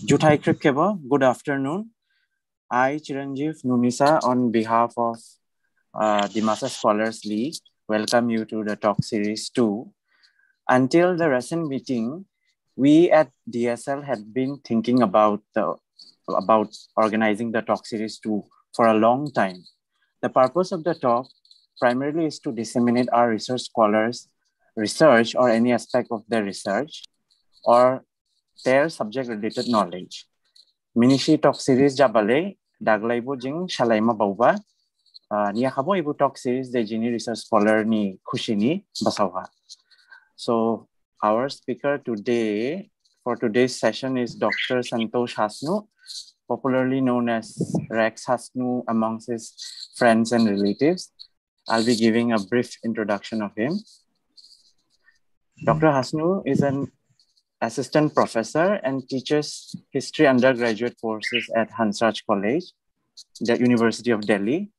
Juthai Kripkeba, good afternoon. I, Chiranjeev Nunisa, on behalf of Dimasa Scholars League, welcome you to the talk series 2. Until the recent meeting, we at DSL had been thinking about organizing the talk series 2 for a long time. The purpose of the talk primarily is to disseminate our research scholars' research or any aspect of their research or their subject-related knowledge. Minishi talk series jabale daglaibo jing shalaima bauba niya khabo ibu talk series de jini research scholar ni khushi ni basawa. So our speaker today for today's session is Dr. Santosh Hasnu, popularly known as Rex Hasnu amongst his friends and relatives. I'll be giving a brief introduction of him. Dr. Hasnu is an assistant professor and teaches history undergraduate courses at Hansraj College, the University of Delhi.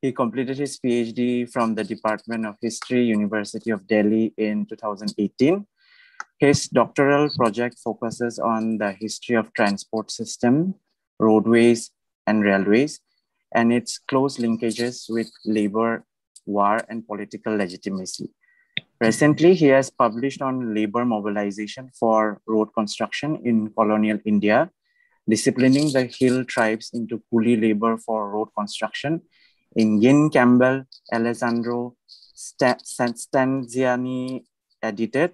He completed his PhD from the Department of History, University of Delhi in 2018. His doctoral project focuses on the history of transport system, roadways, and railways, and its close linkages with labor, war, and political legitimacy. Recently, he has published on labor mobilization for road construction in colonial India, disciplining the hill tribes into coolie labor for road construction in Yin Campbell, Alessandro Stanziani edited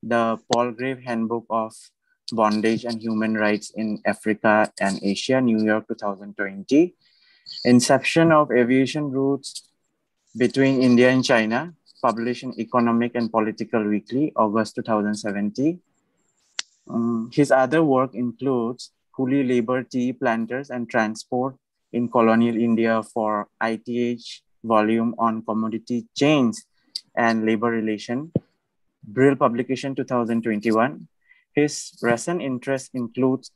the Palgrave Handbook of Bondage and Human Rights in Africa and Asia, New York 2020. Inception of Aviation Routes Between India and China, published in Economic and Political Weekly, August 2017. His other work includes Coolie Labor Tea Planters and Transport in Colonial India for ITH volume on commodity chains and labor relation, Brill publication 2021. His recent interest includes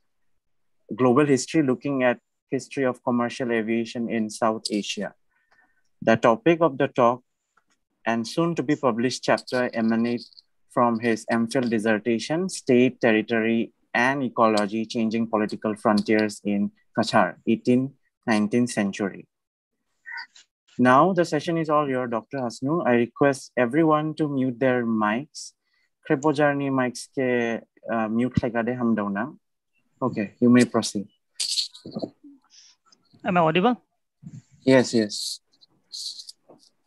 global history, looking at history of commercial aviation in South Asia. The topic of the talk and soon to be published chapter emanate from his MPhil dissertation, State, Territory, and Ecology, Changing Political Frontiers in Cachar, 18th-19th century. Now the session is all yours, Dr. Hasnu. I request everyone to mute their mics. Krepojarni mics ke mute lagade ham dauna. Okay, you may proceed. Am I audible? Yes, yes.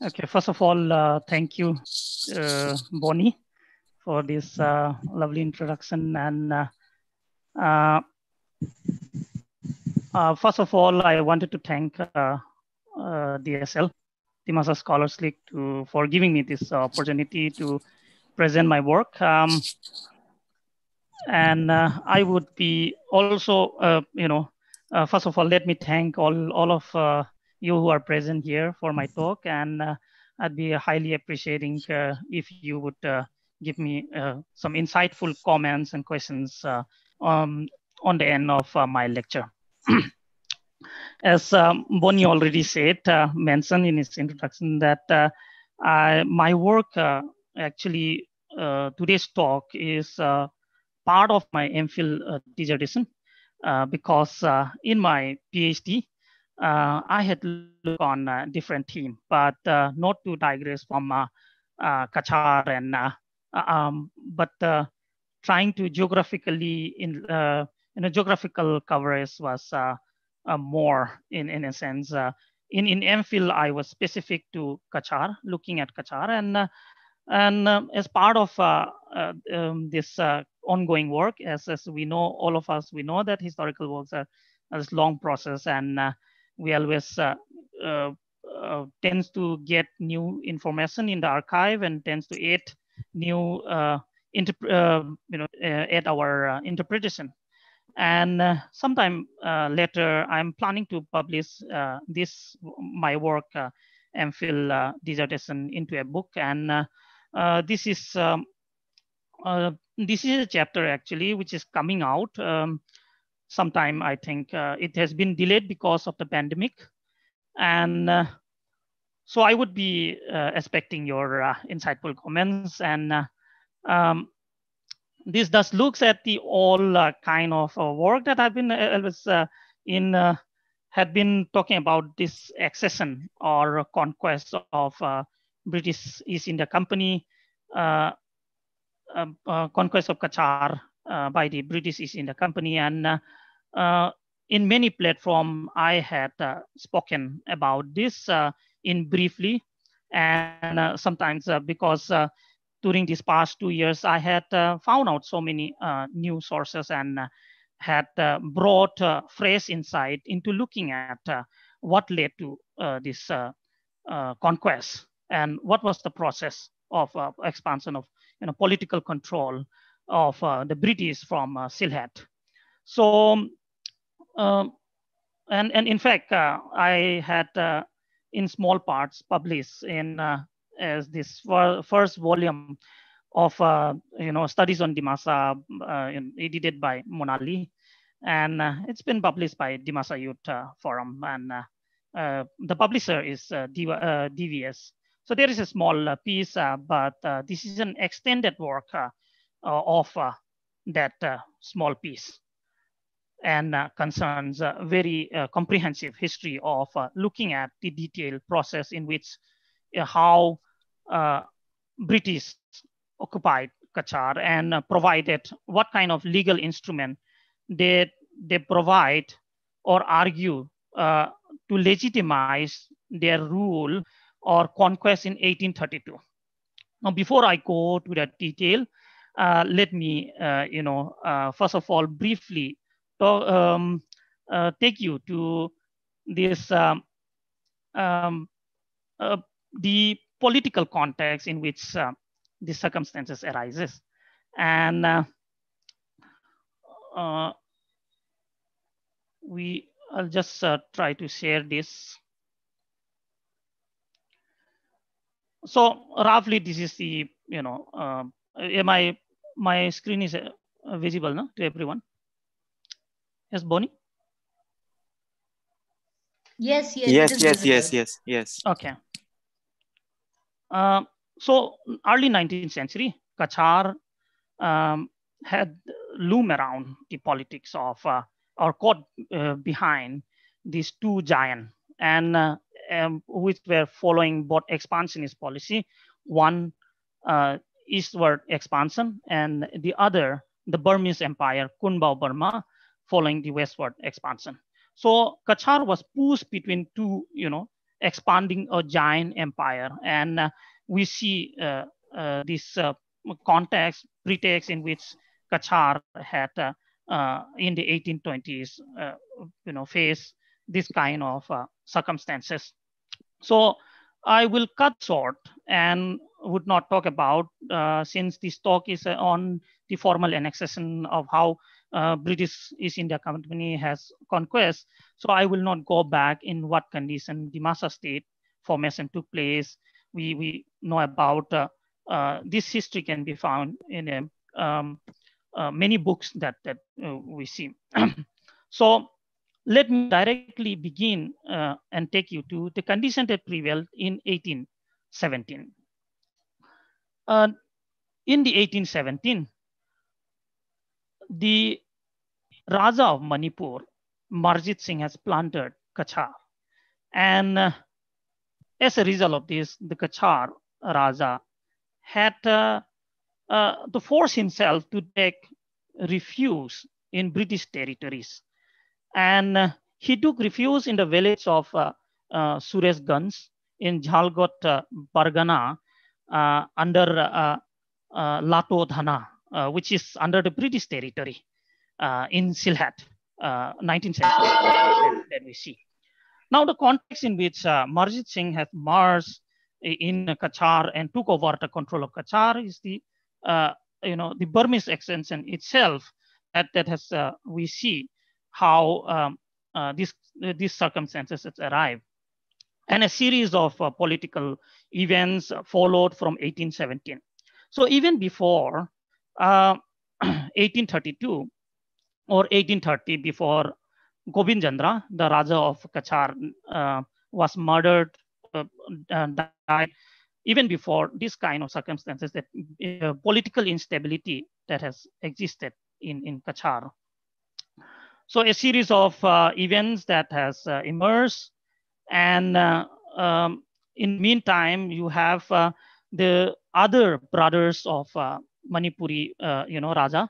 Okay, first of all, thank you, Bonnie, for this lovely introduction. And first of all, I wanted to thank DSL, Dimasa Scholars League, for giving me this opportunity to present my work. And I would be also, first of all, let me thank all of you who are present here for my talk. And I'd be highly appreciating if you would give me some insightful comments and questions on the end of my lecture. As Bonnie already said, mentioned in his introduction that my work actually, today's talk is part of my MPhil dissertation because in my PhD, I had looked on a different theme, but not to digress from Cachar and but trying to geographically geographical coverage was more in a sense. In MPhil, I was specific to Cachar, looking at Cachar, and as part of this ongoing work, as we know, all of us, we know that historical works are a long process, and we always tends to get new information in the archive and tends to add new add our interpretation. And sometime later, I'm planning to publish my work, MPhil dissertation, into a book, and this is a chapter actually which is coming out sometime. I think it has been delayed because of the pandemic, and so I would be expecting your insightful comments. And this thus looks at the all kind of work that I've been always in had been talking about this accession or conquest of British East India Company, uh, conquest of Cachar by the British East India Company, and uh, in many platform I had spoken about this in briefly, and sometimes because during these past 2 years, I had found out so many new sources and had brought fresh insight into looking at what led to this conquest and what was the process of expansion of political control of the British from Sylhet. So, um, and in fact, I had in small parts published in as this first volume of studies on Dimasa, edited by Monali, and it's been published by Dimasa Youth Forum, and the publisher is DVS. So there is a small piece, but this is an extended work of that small piece, and concerns a very comprehensive history of looking at the detailed process in which how uh, British occupied Cachar and provided what kind of legal instrument they, they provide or argue to legitimize their rule or conquest in 1832. Now, before I go to that detail, let me, first of all, briefly take you to this um, uh, the political context in which the circumstances arises, and uh, I'll just try to share this. So roughly, this is the my screen is visible no, to everyone. Yes, Bonnie. Yes, yes, it Yes, is yes, visible. yes, yes, yes. Okay. So early 19th century, Cachar um, had loom around the politics of or caught behind these two giants, and which were following both expansionist policy, one uh, eastward expansion, and the other the Burmese Empire, Kunbao Burma, following the westward expansion. So Cachar was pushed between two, expanding a giant empire, and we see this context, pretext in which Cachar had in the 1820s, faced this kind of circumstances. So I will cut short and would not talk about, since this talk is on the formal annexation of how British East India Company has conquest. So I will not go back in what condition the Dimasa state formation took place. We know about this history can be found in many books that we see. So let me directly begin and take you to the condition that prevailed in 1817. Uh, in the 1817, the Raja of Manipur, Marjit Singh, has plundered Cachar. And as a result of this, the Cachar Raja had to force himself to take refuge in British territories. And he took refuge in the village of Suresganj in Jhalgot Pargana under Lato Dhana, which is under the British territory in Sylhet, 19th century that we see. Now, the context in which Marjit Singh has marched in Cachar and took over the control of Cachar is uh, the Burmese extension itself that has we see how these circumstances has arrived, and a series of political events followed from 1817. So even before 1832 or 1830, before Gobind Chandra, the Raja of Cachar, was murdered, died. Even before this kind of circumstances, that political instability that has existed in Cachar. So a series of events that has emerged, and in the meantime, you have the other brothers of Manipuri, Raja,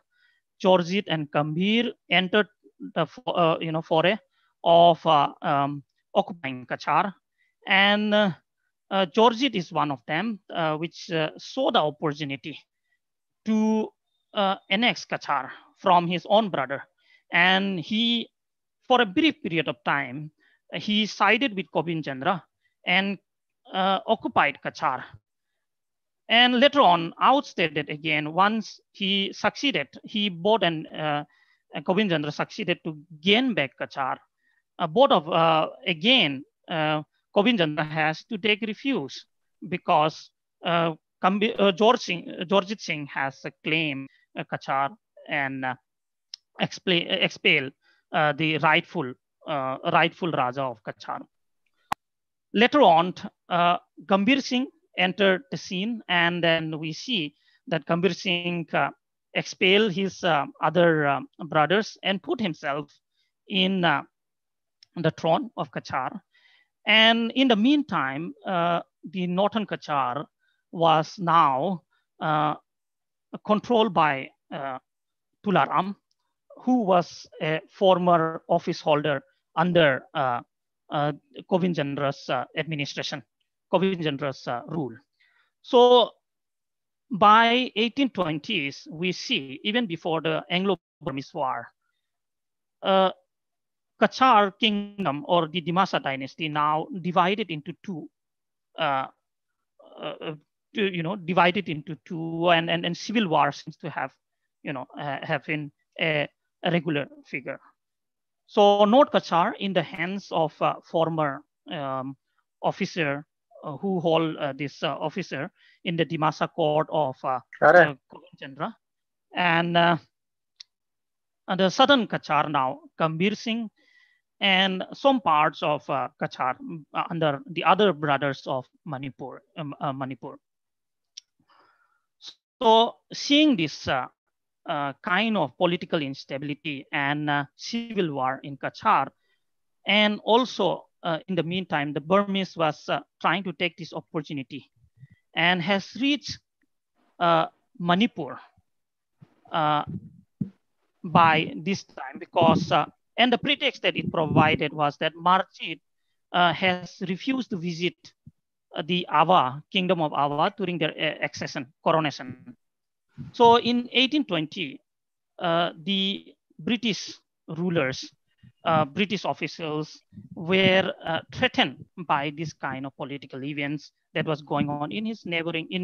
Chorjit and Gambhir entered the foray of occupying Cachar, and Chorjit is one of them, which saw the opportunity to annex Cachar from his own brother, and he, for a brief period of time, he sided with Kobien Chandra and occupied Cachar. And later on, outstated again, once he succeeded, he both and Kobien Chandra succeeded to gain back Cachar. Both of, again, Kobien Chandra has to take refuge because Jorjit Singh has claimed Cachar and expel the rightful Raja of Cachar. Later on, Gambhir Singh entered the scene, and then we see that Gambhir Singh expelled his other brothers and put himself in the throne of Cachar. And in the meantime, the northern Cachar was now controlled by Tularama, who was a former office holder under Kobien Chandra's administration, Kobien Chandra's rule. So by 1820s, we see, even before the Anglo-Burmese War, Cachar kingdom or the Dimasa dynasty now divided into two, and civil war seems to have, have been a regular figure. So North Cachar in the hands of former officer who hold this officer in the Dimasa court of Kobien Chandra, and the southern Cachar now, Gambhir Singh, and some parts of Cachar under the other brothers of Manipur. So seeing this kind of political instability and civil war in Cachar, and also in the meantime, the Burmese was trying to take this opportunity and has reached Manipur by this time, because and the pretext that it provided was that Marchit has refused to visit the Ava, kingdom of Ava, during their coronation. So in 1820, the British rulers, British officials were threatened by this kind of political events that was going on in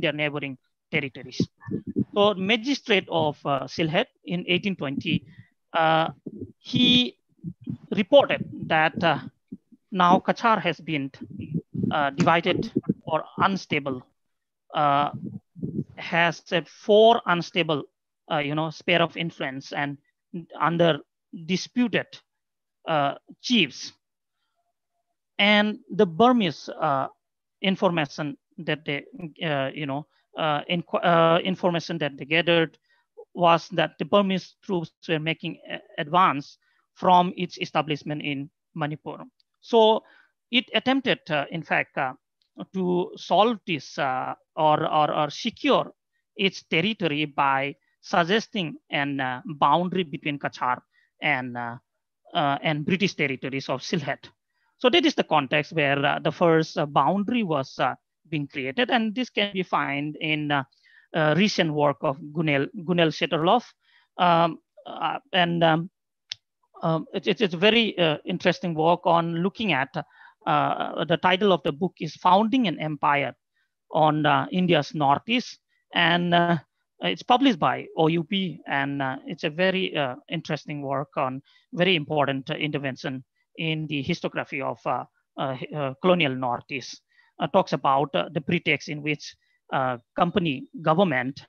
their neighboring territories. So magistrate of Sylhet in 1820, he reported that now Cachar has been divided or unstable, has said 4 unstable, sphere of influence and under disputed chiefs. And the Burmese information that they, information that they gathered was that the Burmese troops were making advance from its establishment in Manipur. So it attempted, in fact, to solve this or secure its territory by suggesting an boundary between Cachar and British territories of Sylhet. So that is the context where the first boundary was being created, and this can be found in recent work of Gunel Shetterloff, it's a very interesting work on looking at the title of the book is Founding an Empire on India's Northeast, and it's published by OUP, and it's a very interesting work on very important intervention in the historiography of colonial Northeast. Talks about the pretext in which company government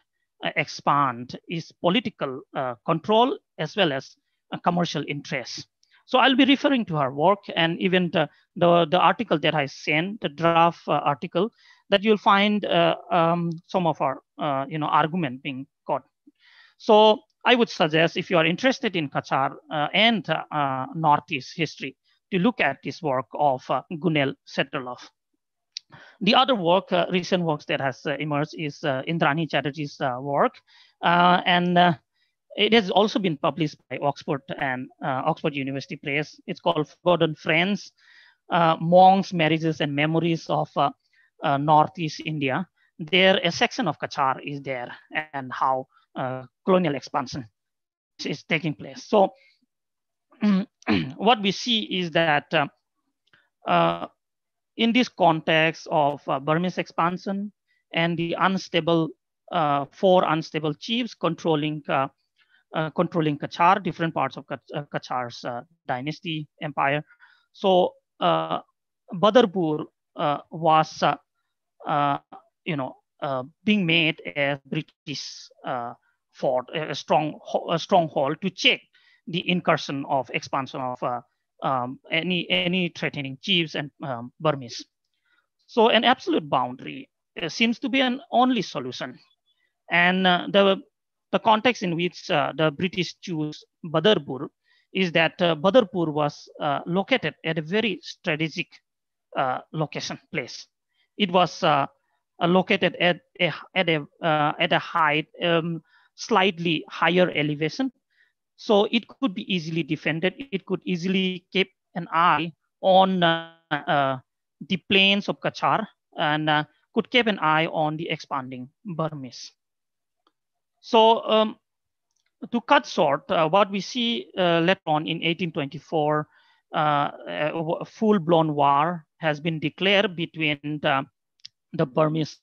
expand its political control as well as commercial interests. So I'll be referring to her work, and even the article that I sent, the draft article, that you'll find some of our argument being got. So I would suggest, if you are interested in Cachar and Northeast history, to look at this work of Gunel Setralov. The other work, recent works that has emerged is Indrani Chatterjee's work. And it has also been published by Oxford and Oxford University Press. It's called Forgotten Friends, Monks, Marriages, and Memories of Northeast India. There, a section of Cachar is there, and how colonial expansion is taking place. So what we see is that uh, in this context of Burmese expansion and the unstable, four unstable chiefs controlling Cachar, different parts of Cachar's dynasty empire. So Badarpur was, being made as British fort, a stronghold to check the incursion of expansion of any threatening chiefs and Burmese. So an absolute boundary seems to be an only solution. And the context in which the British choose Badarpur is that Badarpur was located at a very strategic location place. It was located at a height, slightly higher elevation, so it could be easily defended. It could easily keep an eye on the plains of Cachar, and could keep an eye on the expanding Burmese. So to cut short, what we see later on in 1824, a full-blown war has been declared between the Burmese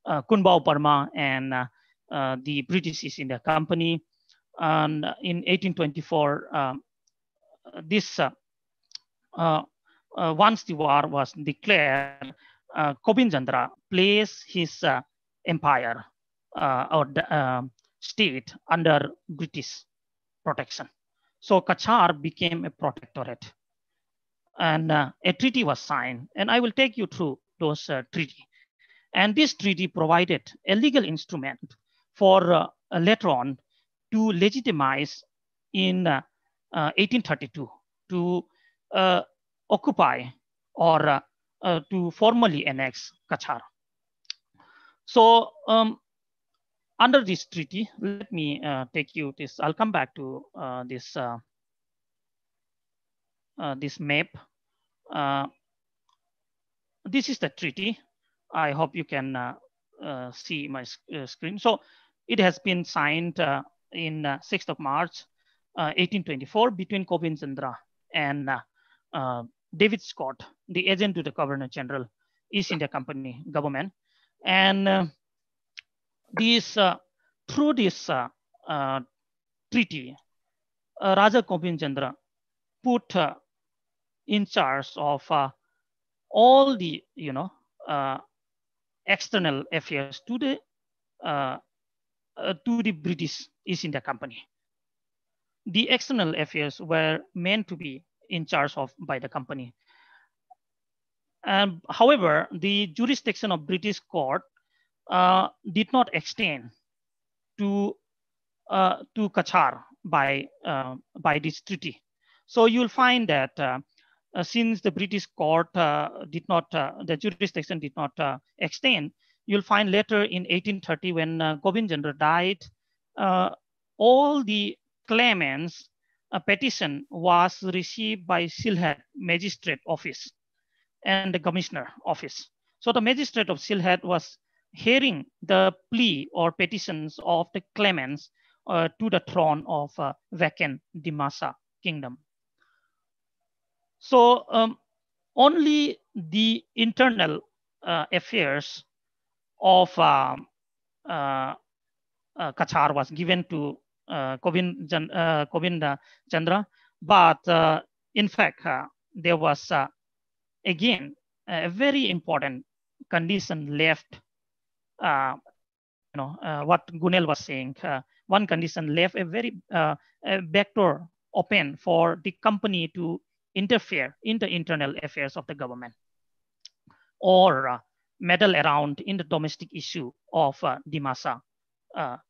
Kunbao Burma and the British East India Company. And in 1824, this once the war was declared, Kobien Chandra placed his empire or state under British protection. So Cachar became a protectorate, and a treaty was signed. And I will take you through those treaty. And this treaty provided a legal instrument for later on to legitimize in 1832 to occupy or to formally annex Cachar. So under this treaty, let me take you this. I'll come back to this this map. This is the treaty. I hope you can see my screen. So it has been signed in 6th of March, 1824 between Kobien Chandra and David Scott, the agent to the Governor General, East India Company government. And through this treaty, Raja Kobien Chandra put in charge of all the external affairs to the British East India Company. The external affairs were meant to be in charge of by the company. However, the jurisdiction of British court did not extend to Cachar by this treaty. So you'll find that since the British court did not, the jurisdiction did not extend, you'll find later in 1830 when Kobien Chandra died, all the claimants' petition was received by Sylhet Magistrate Office and the Commissioner Office. So the Magistrate of Sylhet was hearing the plea or petitions of the claimants to the throne of vacant Dimasa kingdom. So only the internal affairs of Cachar was given to Kobien Chandra, but in fact there was again a very important condition left. What Gunel was saying, one condition left a very a backdoor open for the company to interfere in the internal affairs of the government or meddle around in the domestic issue of Dimasa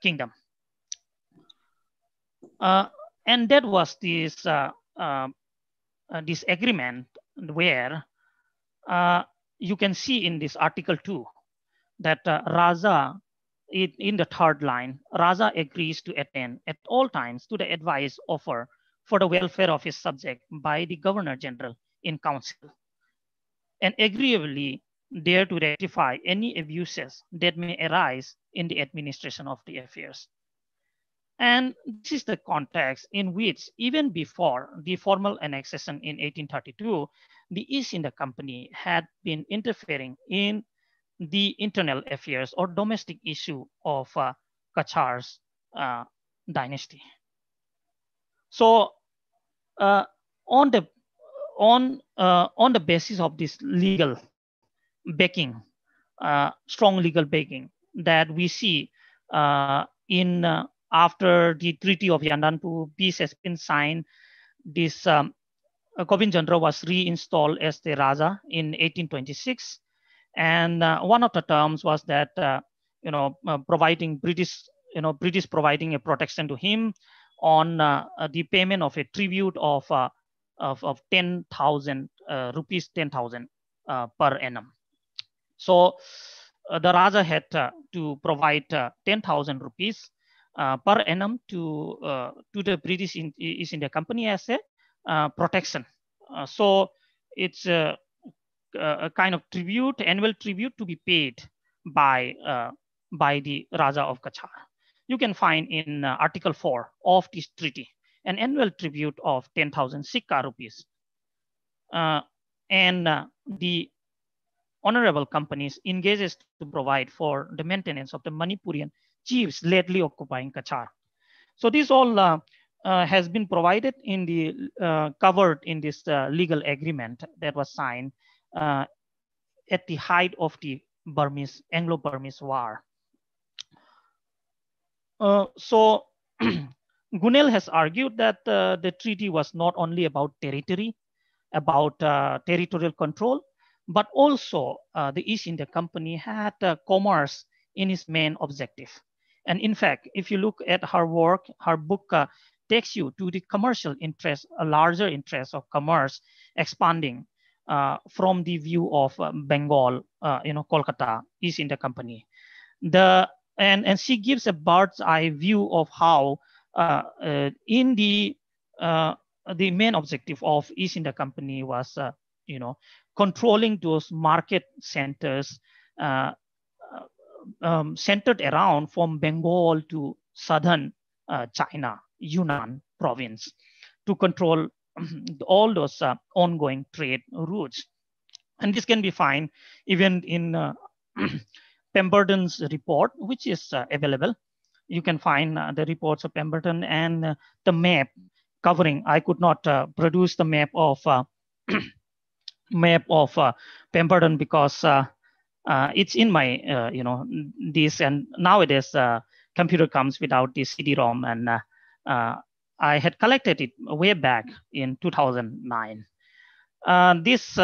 kingdom. And that was this agreement where you can see in this Article 2 that Raja, in the third line, Raja agrees to attend at all times to the advice offered for the welfare of his subject by the Governor General in Council, and agreeably dare to rectify any abuses that may arise in the administration of the affairs. And this is the context in which, even before the formal annexation in 1832, the East India Company had been interfering in the internal affairs or domestic issue of Cachar's uh, dynasty. So, uh, on the on the basis of this legal backing, strong legal backing that we see in after the Treaty of Yandanpu, peace has been signed. This Gobind Chandra was reinstalled as the Raja in 1826, and one of the terms was that providing British providing a protection to him on the payment of a tribute of 10,000 rupees, 10,000 per annum. So the Raja had to provide 10,000 rupees per annum to the British East India Company as a protection. So it's a kind of tribute, annual tribute to be paid by the Raja of Cachar. You can find in Article 4 of this treaty an annual tribute of 10,000 Sikka rupees. And the honorable companies engages to provide for the maintenance of the Manipurian chiefs lately occupying Cachar. So this all has been provided in the covered in this legal agreement that was signed at the height of the Anglo-Burmese War. So Gunel has argued that the treaty was not only about territory, about territorial control, but also the East India Company had commerce in its main objective. And in fact, if you look at her work, her book takes you to the commercial interest, a larger interest of commerce expanding from the view of Bengal, Kolkata, East India Company. And she gives a bird's eye view of how in the main objective of East India Company was controlling those market centers centered around from Bengal to southern China, Yunnan province, to control all those ongoing trade routes. And this can be found even in Pemberton's report, which is available. You can find the reports of Pemberton and the map covering. I could not produce the map of Pemberton because it's in my this, and nowadays computer comes without the CD-ROM, and I had collected it way back in 2009. This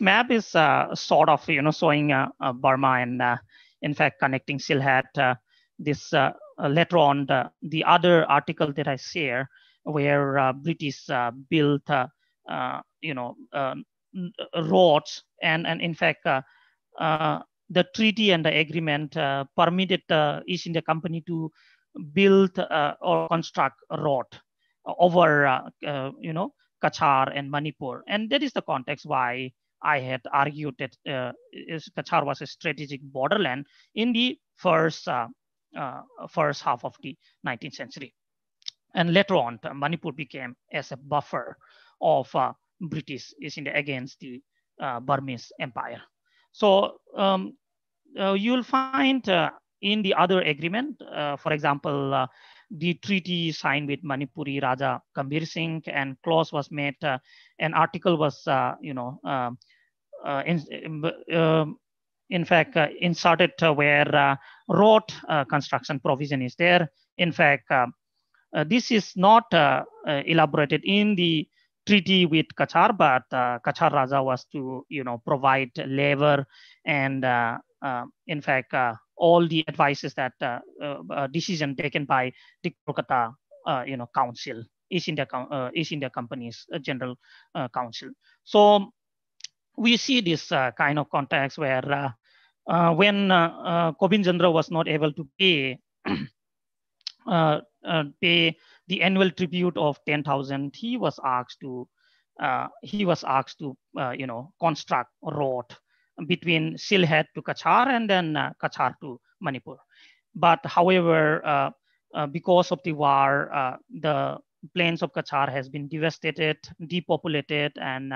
map is sort of showing Burma, and in fact connecting Sylhet. This later on the other article that I share, where British built roads, and in fact the treaty and the agreement permitted the East India Company to build or construct a road over Cachar and Manipur. And that is the context why I had argued that Cachar was a strategic borderland in the first half of the 19th century. And later on, Manipur became as a buffer of British East India against the Burmese Empire. So you'll find in the other agreement, for example, the treaty signed with Manipuri Raja Kambir Singh, and clause was made, an article was, in fact, inserted where road construction provision is there. In fact, this is not elaborated in the treaty with Cachar, but Cachar Raja was to provide labor, and in fact all the advices that decision taken by the Kolkata Council, East India Company's General Council. So we see this kind of context where when Kobin Chandra was not able to pay the annual tribute of 10,000, he was asked to construct a road between Sylhet to Cachar and then Cachar to Manipur. But however, because of the war, the plains of Cachar has been devastated, depopulated, and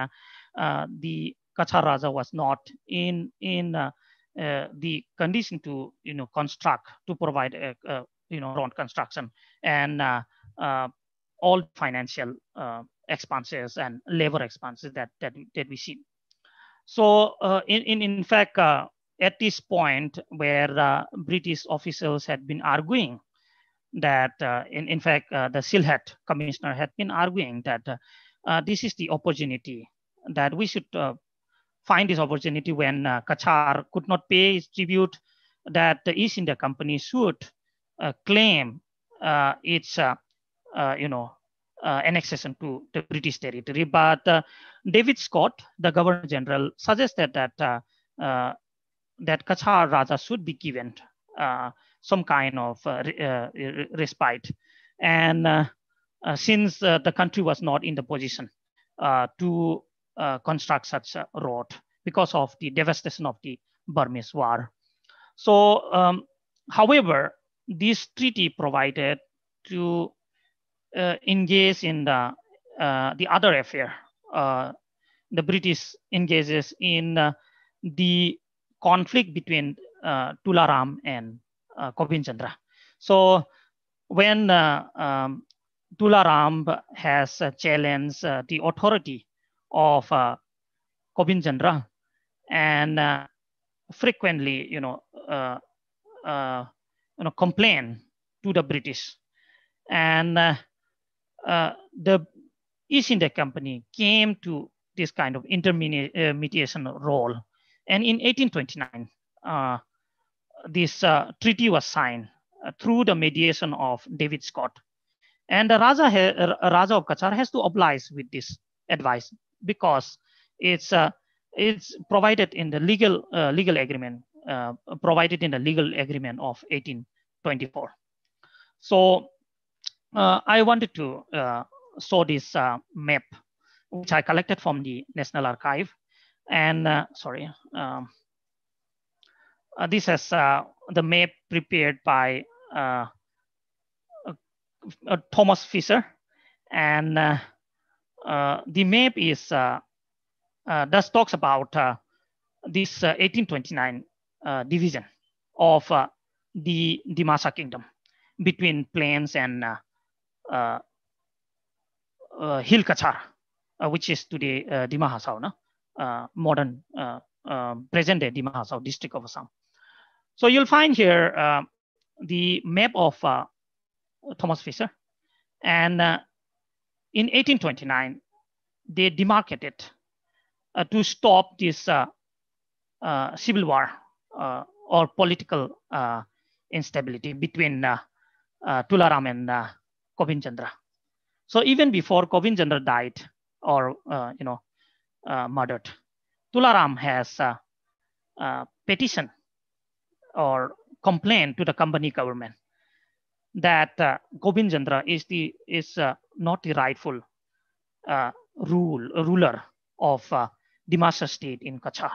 the Cachar Raja was not in the condition to construct, to provide road construction, and all the financial expenses and labor expenses that we see. So in fact, at this point where British officials had been arguing that, in fact, the Sylhet commissioner had been arguing that this is the opportunity, that we should find this opportunity when Cachar could not pay its tribute, that the East India Company should claim its annexation to the British territory. But David Scott, the Governor General, suggested that that Cachar Raja should be given some kind of respite. And since the country was not in the position to construct such a road because of the devastation of the Burmese war. So, however, this treaty provided to engage in the other affair. The British engages in the conflict between Tularama and Kobin Chandra. So when Tularama has challenged the authority of Kobin Chandra, and frequently, complain to the British, and the East India Company came to this kind of intermediation role. And in 1829, this treaty was signed through the mediation of David Scott. And the Raja of Cachar has to oblige with this advice, because it's provided in the legal agreement, provided in the legal agreement of 1824. So I wanted to show this map, which I collected from the National Archive. And this is the map prepared by Thomas Fisher. And the map is thus talks about this 1829 division of the Dimasa kingdom between plains and Hill Cachar, which is today Dima Hasao, modern present-day Dima Hasao district of Assam. So you'll find here the map of Thomas Fisher, and in 1829 they demarcated to stop this civil war or political instability between Tularama and Kobin Chandra. So even before Kobin Chandra died or murdered, Tularama has petitioned or complained to the company government that Kobin Chandra is not the rightful ruler of Dimasa state in Cachar,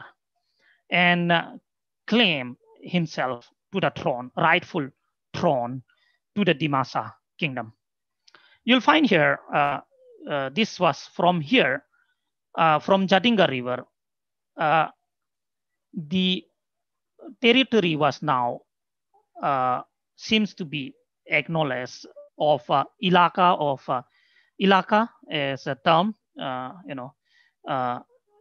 and claim himself to the throne, rightful throne to the Dimasa kingdom. You'll find here, this was from here, from Jadinga River. The territory was now seems to be acknowledged of ilaka as a term,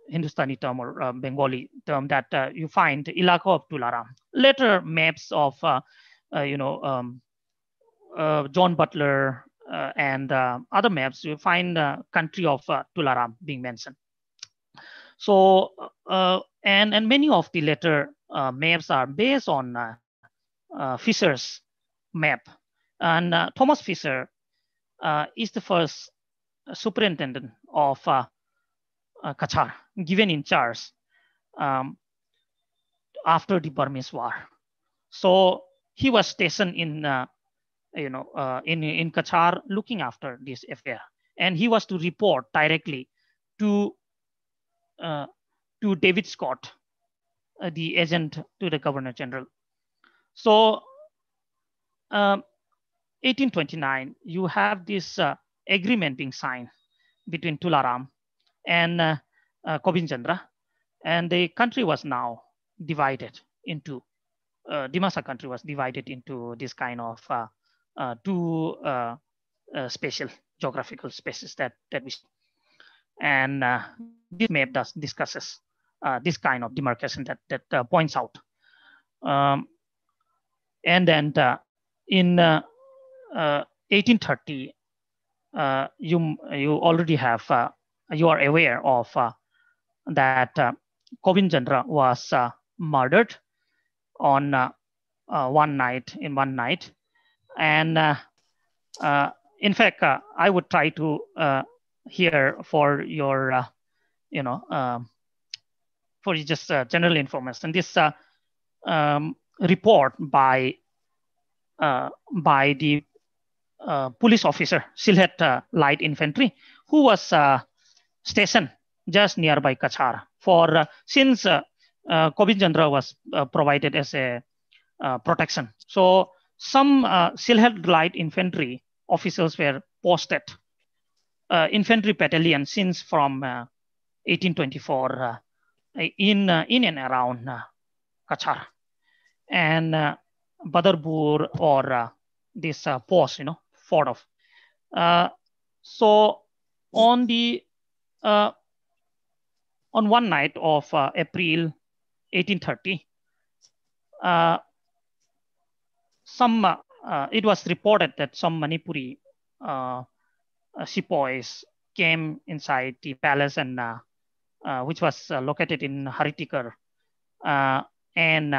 Hindustani term or Bengali term that you find ilaka of Tularama. Later maps of John Butler and other maps, you find the country of Tularama being mentioned. So and many of the later maps are based on Fisher's map, and Thomas Fisher is the first superintendent of Cachar, given in charge um, after the Burmese War. So he was stationed in in Cachar, looking after this affair, and he was to report directly to uh, to David Scott, the agent to the Governor General. So, 1829, you have this agreement being signed between Tularam and Kobien Chandra, and the country was now divided into Dimasa country was divided into this kind of two spatial geographical spaces that we see. And this map does discusses this kind of demarcation that points out. Um, and then in 1830, you already have you are aware of that Kobien Chandra was murdered on one night, and in fact, I would try to hear for your you know for just general information. This report by the police officer, Silhet Light Infantry, who was stationed just nearby Cachar. For since Kobien Chandra was provided as a protection, so some Silhet Light Infantry officers were posted, infantry battalion since from 1824 in and around Cachar and Badarpur or this post, fort of. So on the on one night of April 1830, it was reported that some Manipuri sepoys came inside the palace and which was located in Haritikar and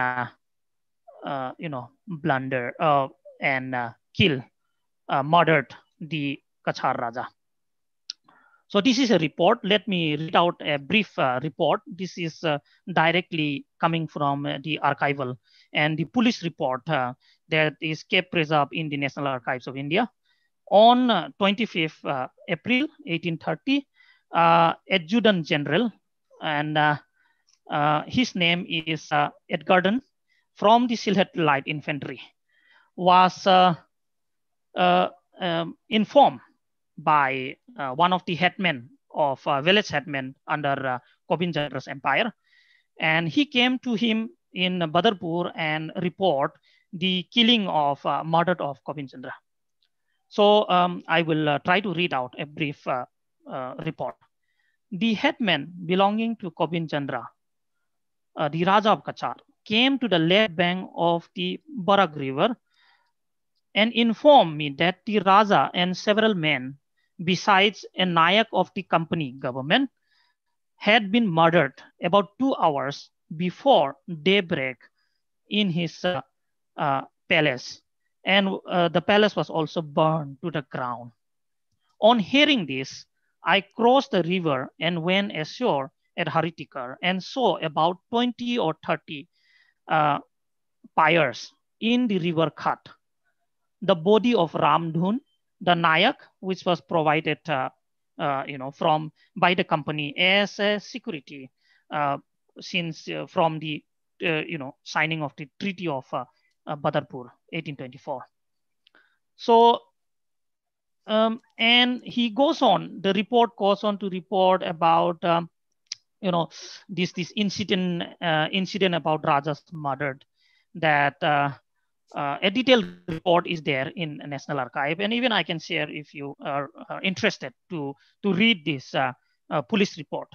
blunder and murdered the Kachar Raja. So this is a report. Let me read out a brief report. This is directly coming from the archival and the police report that is kept preserved in the National Archives of India. On 25th April 1830, Adjutant General, and his name is Edgarden, from the Silhet Light Infantry, was informed by one of the headmen of village headmen under Kobien Chandra's empire, and he came to him in Badarpur and report the killing of murder of Kobien Chandra. So I will try to read out a brief report. The headman belonging to Kobien Chandra, the Raja of Cachar, came to the left bank of the Barak River and informed me that the Raja and several men, besides a Nayak of the company government, had been murdered about 2 hours before daybreak in his palace. And the palace was also burned to the ground. On hearing this, I crossed the river and went ashore at Haritikar and saw about 20 or 30 pyres in the river cut. The body of Ramdhun, the Nayak, which was provided from by the company as a security since from the signing of the Treaty of Badarpur, 1824. So and he goes on. The report goes on to report about this incident about Raja's murdered. That a detailed report is there in National Archive, and even I can share if you are interested to read this police report.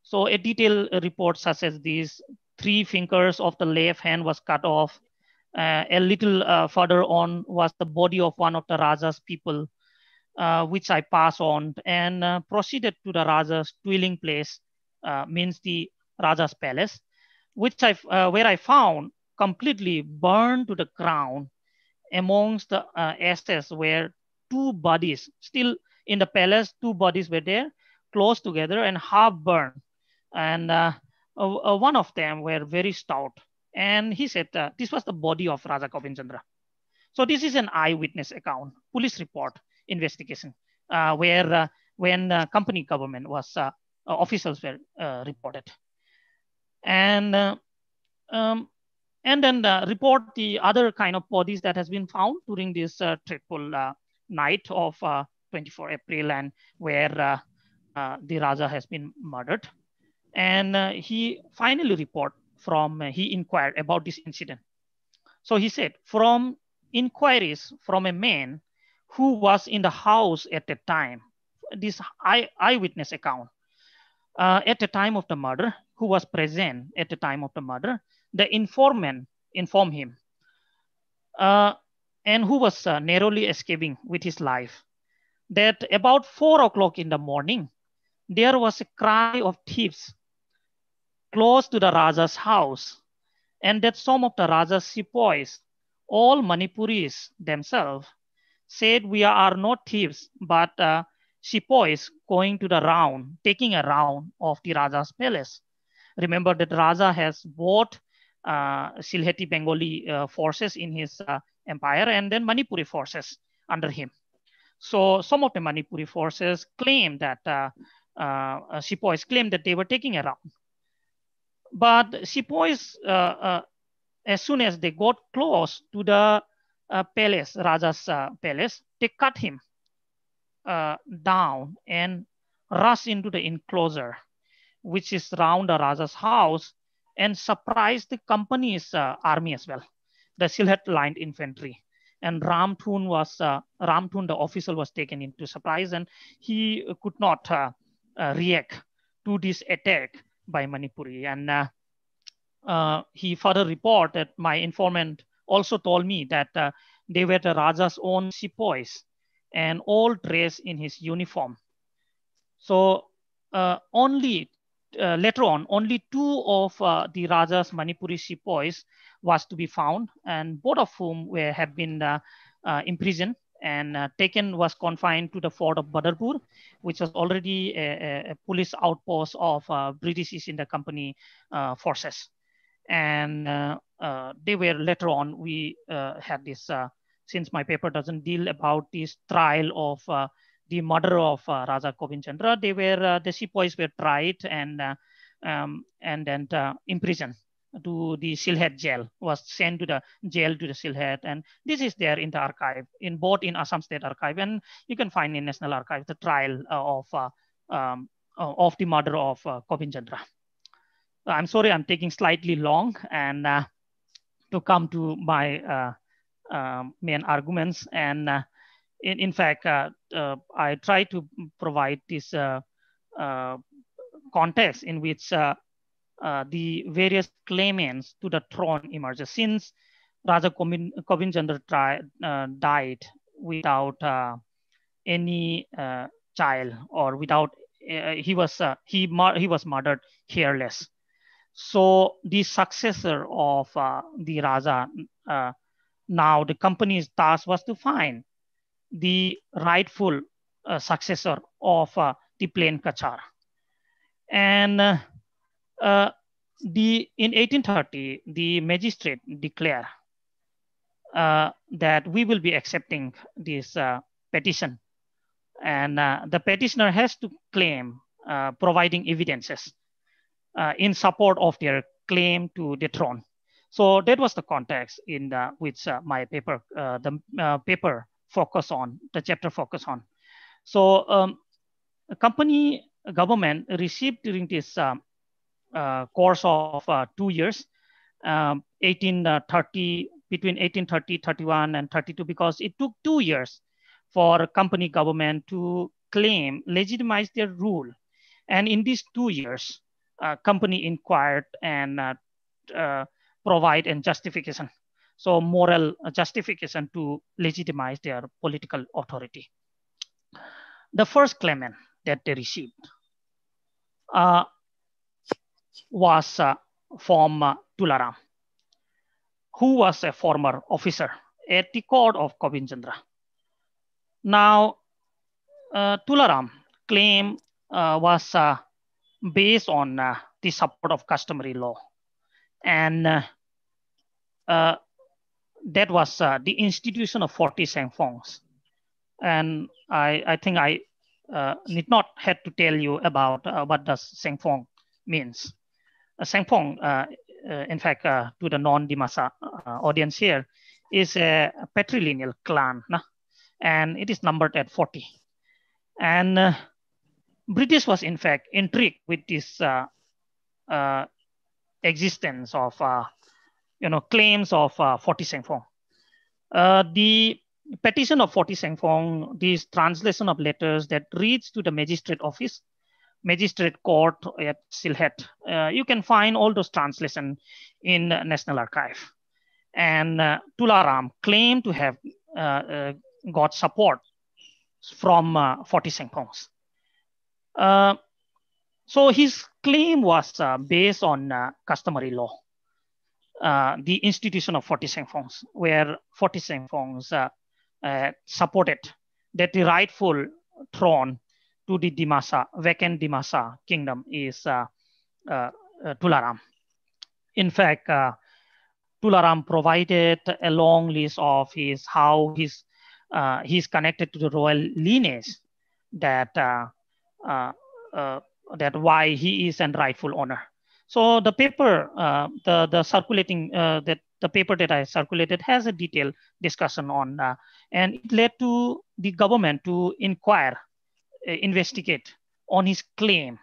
So a detailed report such as these: 3 fingers of the left hand was cut off. A little further on was the body of one of the Raja's people, which I pass on and proceeded to the Raja's dwelling place, means the Raja's palace, which where I found completely burned to the ground. Amongst the ashes were two bodies still in the palace. Two bodies were there, close together and half burned. And one of them were very stout. And he said this was the body of Raja Kobien Chandra. So this is an eyewitness account, police report investigation, where when company government was officials were reported, and um, and then report the other kind of bodies that has been found during this dreadful night of 24 April, and where the Raja has been murdered. And he finally report from he inquired about this incident. So he said, from inquiries from a man who was in the house at the time, this eyewitness account, at the time of the murder, who was present at the time of the murder, the informant informed him, uh, and who was narrowly escaping with his life, that about 4 o'clock in the morning, there was a cry of thieves close to the Raja's house, and that some of the Raja's sepoys, all Manipuris themselves, said, we are not thieves, but sepoys going to the round, taking a round of the Raja's palace. Remember that Raja has both Silheti Bengali forces in his empire and then Manipuri forces under him. So some of the Manipuri forces claim that sepoys claim that they were taking a round. But sepoys, as soon as they got close to the palace, Raja's palace, they cut him down and rush into the enclosure, which is around the Raja's house, and surprise the company's army as well, the Silhet lined infantry. And Ramthun, the official, was taken into surprise, and he could not react to this attack by Manipuri. And he further reported that my informant also told me that they were the Raja's own sepoys and all dressed in his uniform. So only later on, only two of the Raja's Manipuri sepoys was to be found, and both of whom have been imprisoned and was confined to the fort of Badarpur, which was already a police outpost of British East India Company forces. And they were later on, we had this, since my paper doesn't deal about this trial of the murder of Raja Kobien Chandra, they were the sepoys were tried and then imprisoned to the Silhet jail, was sent to the jail to the Silhet, and this is there in the archive, in both in Assam State Archive, and you can find in National Archive the trial of the murder of Kobien Chandra. I'm sorry, I'm taking slightly long, and to come to my main arguments. And in fact, I try to provide this context in which the various claimants to the throne emerges. Since Raja Kobien Chandra died without any child, or without he was murdered hairless. So the successor of the Raja, now the company's task was to find the rightful successor of the plain Cachar. And in 1830, the magistrate declared that we will be accepting this petition. And the petitioner has to claim providing evidences in support of their claim to the throne. So that was the context in which my paper, the paper focus on, the chapter focus on. So the company government received during this course of 2 years, 1830, between 1830, 31 and 32, because it took 2 years for company government to claim, legitimize their rule. And in these 2 years, company inquired and provide a justification. So moral justification to legitimize their political authority. The first claimant that they received was from Tularama, who was a former officer at the court of Kobien Chandra. Now, Tularam claim was based on the support of customary law, and uh, that was the institution of 40 sengfongs. And I think I need not have to tell you about what does sengfong means. Sengfong, in fact, to the non-Dimasa audience here, is a patrilineal clan, and it is numbered at 40. And British was in fact intrigued with this uh, existence of claims of 40 Sengfong. The petition of 40 Sengfong, this translation of letters that reads to the magistrate office, magistrate court at Silhet. You can find all those translations in National Archive. And Tularam claimed to have got support from 40 Sengfongs. So his claim was based on customary law, the institution of 40 Sengfongs, where 40 Sengfongs supported that the rightful throne to the Dimasa, vacant Dimasa kingdom is Tularam. In fact, Tularam provided a long list of how he's connected to the royal lineage, that that why he is an rightful owner. So the paper, the circulating that the paper that I circulated has a detailed discussion on, and it led to the government to inquire, investigate on his claim,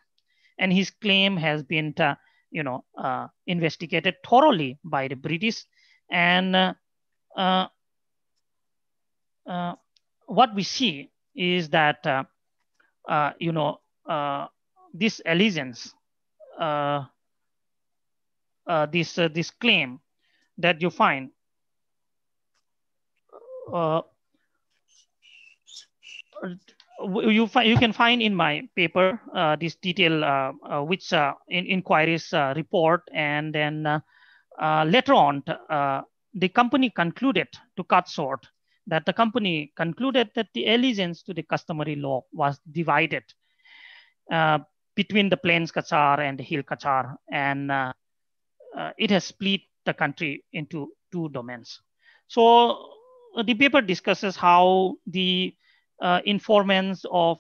and his claim has been investigated thoroughly by the British, and uh, what we see is that this allegiance, this claim that you find you can find in my paper this detail which in inquiries report, and then later on the company concluded, to cut short, that the company concluded that the allegiance to the customary law was divided between the plains Cachar and the hill Cachar, and it has split the country into two domains. So the paper discusses how the informants of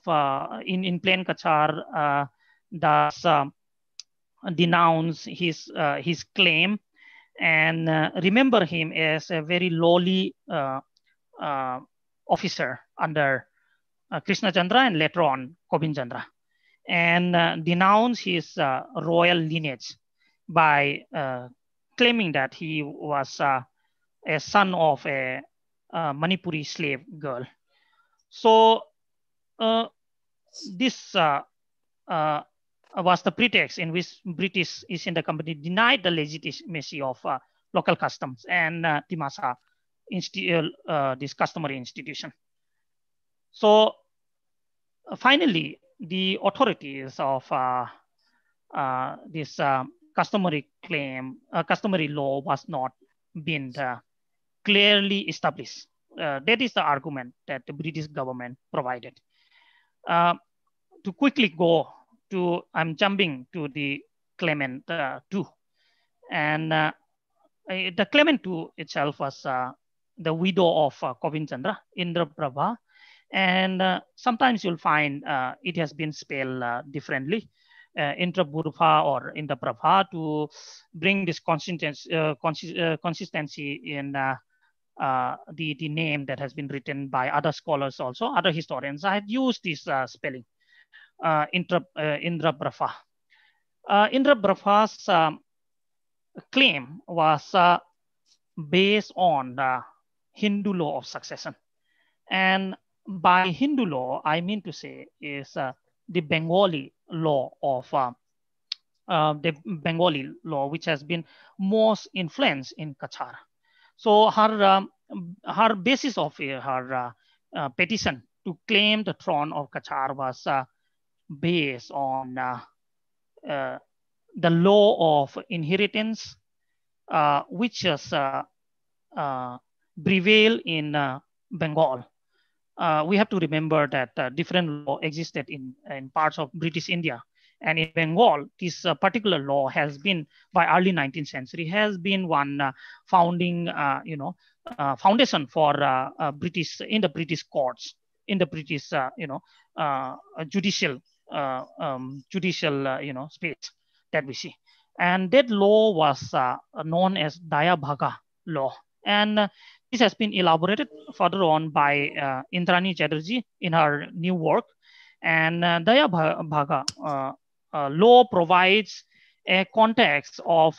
in plain Cachar does denounce his claim, and remember him as a very lowly officer under Krishna Chandra and later on Kobien Chandra, and denounce his royal lineage by claiming that he was a son of a Manipuri slave girl. So this was the pretext in which British East India Company denied the legitimacy of local customs and Dimasa this customary institution. So finally, the authorities of this customary claim, customary law was not been clearly established. That is the argument that the British government provided. To quickly go to, I'm jumping to the claimant 2. And the claimant 2 itself was the widow of Kobien Chandra, Indra Prabha. And sometimes you'll find it has been spelled differently, Indra Burfa or Indra Prabha, to bring this consistency in the name that has been written by other scholars also, other historians. I had used this spelling, Indra Prabha. Indra Prabha's claim was based on the Hindu law of succession. And by Hindu law, I mean to say is the Bengali law of the Bengali law, which has been most influenced in Cachar. So her basis of her petition to claim the throne of Cachar was based on the law of inheritance, which has prevailed in Bengal. we have to remember that different law existed in parts of British India. And in Bengal, this particular law has been, by early 19th century, has been one founding, foundation for British, in the British courts, in the British, judicial, space that we see. And that law was known as Daya Bhaga Law. And this has been elaborated further on by Indrani Chatterjee in her new work. And Daya Bhaga law provides a context of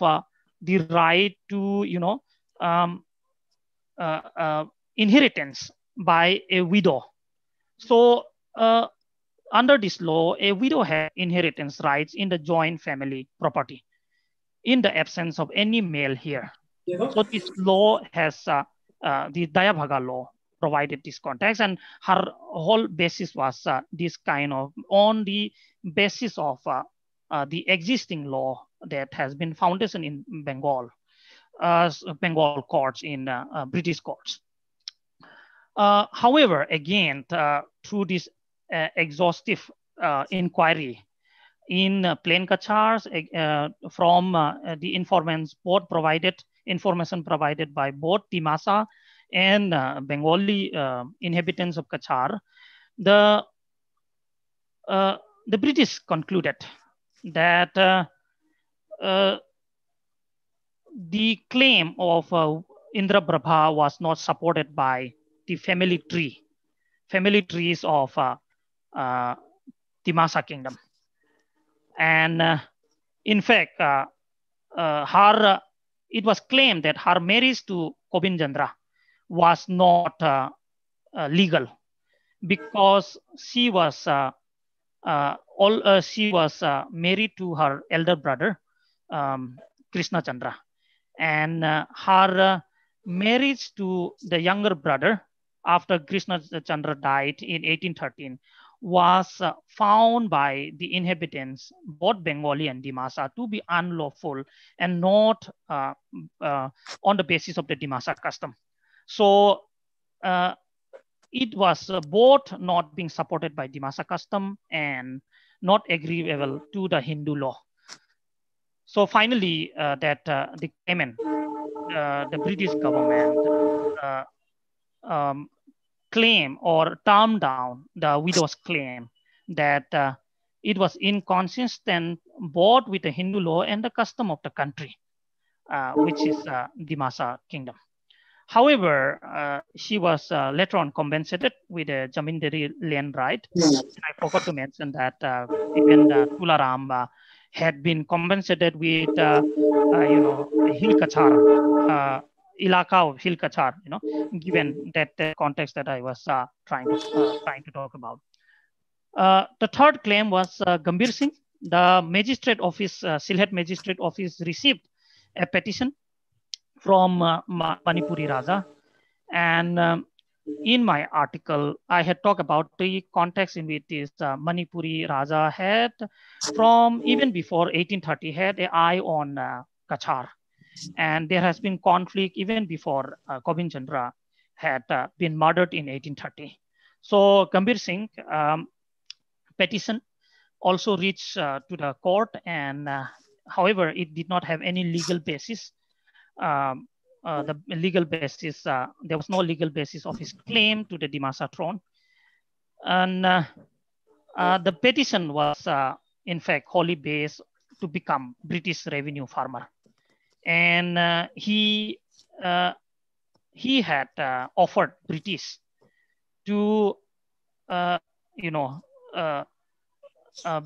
the right to, um, inheritance by a widow. So under this law, a widow has inheritance rights in the joint family property in the absence of any male here. So this law has the Daya Bhaga law provided this context, and her whole basis was this kind of on the basis of the existing law that has been foundation in Bengal, Bengal courts in British courts. However, again, through this exhaustive inquiry in plain Cachars from the informants both provided information provided by both Dimasa and Bengali inhabitants of Cachar, the the British concluded that the claim of Indra Prabha was not supported by the family trees of Dimasa kingdom. And in fact, it was claimed that her marriage to Kobien Chandra was not legal because she was married to her elder brother, Krishna Chandra, and her marriage to the younger brother after Krishna Chandra died in 1813 was found by the inhabitants, both Bengali and Dimasa, to be unlawful and not on the basis of the Dimasa custom. So it was both not being supported by Dimasa custom and not agreeable to the Hindu law. So finally, the claimant, the British government, claim or term down the widow's claim that it was inconsistent both with the Hindu law and the custom of the country, which is Dimasa kingdom. However, she was later on compensated with a Jamindari land right. And I forgot to mention that even Tularama had been compensated with, Hill Cachar, Ilaka of Hill Cachar, given that the context that I was trying to talk about. The third claim was Gambir Singh. The magistrate office, Sylhet magistrate office, received a petition from Manipuri Raja. And in my article, I had talked about the context in which this Manipuri Raja had, from even before 1830, had an eye on Cachar. And there has been conflict even before Kobien Chandra had been murdered in 1830. So Gambir Singh petition also reached to the court, and however, it did not have any legal basis. The legal basis, there was no legal basis of his claim to the Dimasa throne. And the petition was, in fact, wholly based to become British revenue farmer. And he had offered British to,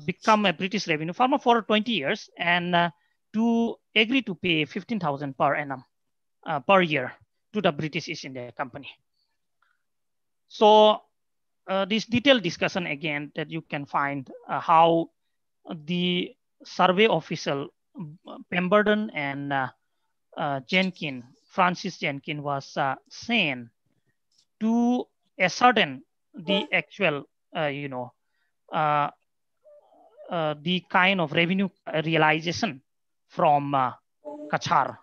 become a British revenue farmer for 20 years and to agree to pay 15,000 per annum per year to the British East India Company. So this detailed discussion again that you can find how the survey official Pemberton and Francis Jenkins was sent to ascertain the actual, the kind of revenue realization from Cachar.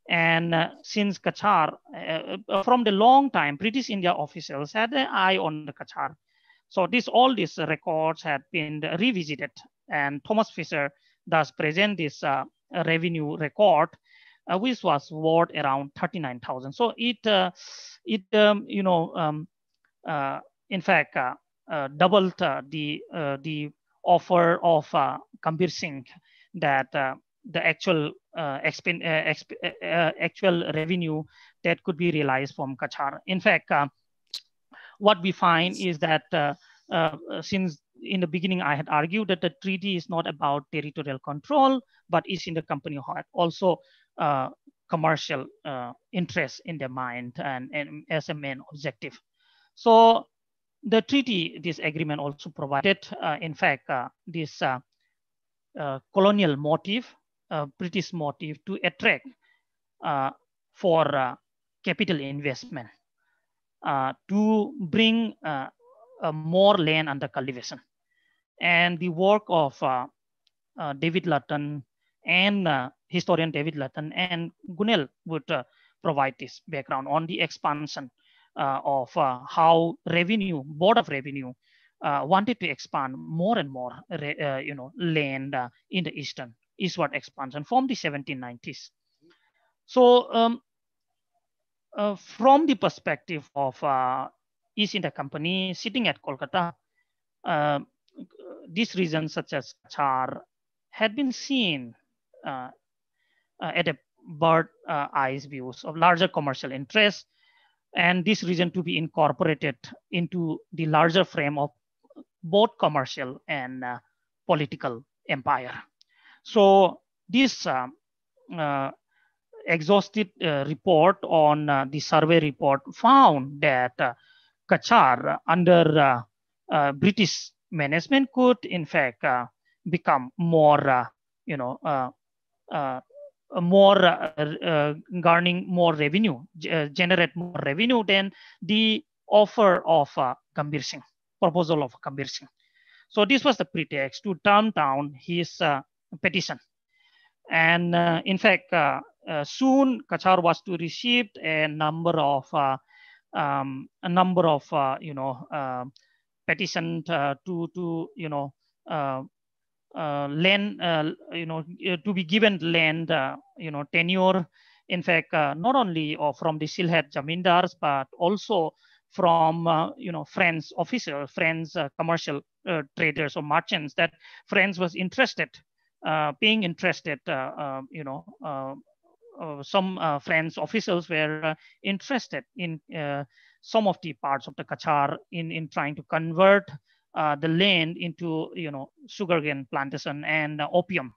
And since Cachar, from the long time, British India officials had an eye on the Cachar. So all these records had been revisited, and Thomas Fisher thus present this revenue record, which was worth around 39,000. So in fact, doubled the offer of Kambir Singh, that the actual revenue that could be realized from Cachar. In fact, what we find is that since in the beginning I had argued that the treaty is not about territorial control, but is in the company heart also commercial interest in their mind and as a main objective. So the treaty, this agreement also provided, in fact, this colonial motive, British motive to attract for capital investment, to bring more land under cultivation. And the work of David Lutton and historian David Lutton and Gunel would provide this background on the expansion of how Board of Revenue wanted to expand more and more, land in the eastward expansion from the 1790s. So from the perspective of East India Company sitting at Kolkata, these regions such as Cachar had been seen at a bird eyes views of larger commercial interests, and this region to be incorporated into the larger frame of both commercial and political empire. So this exhaustive report on the survey report found that Cachar under British management could in fact become more, garnering more revenue, generate more revenue than the offer of Gambir Singh, proposal of Gambir Singh. So this was the pretext to turn down his petition. And in fact, soon Cachar was to receive a number of petitions to land, to be given land, tenure. In fact, not only from the Silhet Jamindars, but also from friends, officers, friends, commercial traders or merchants that friends was interested, being interested. Some friends, officials were interested in some of the parts of the Cachar in trying to convert the land into sugarcane plantation and opium.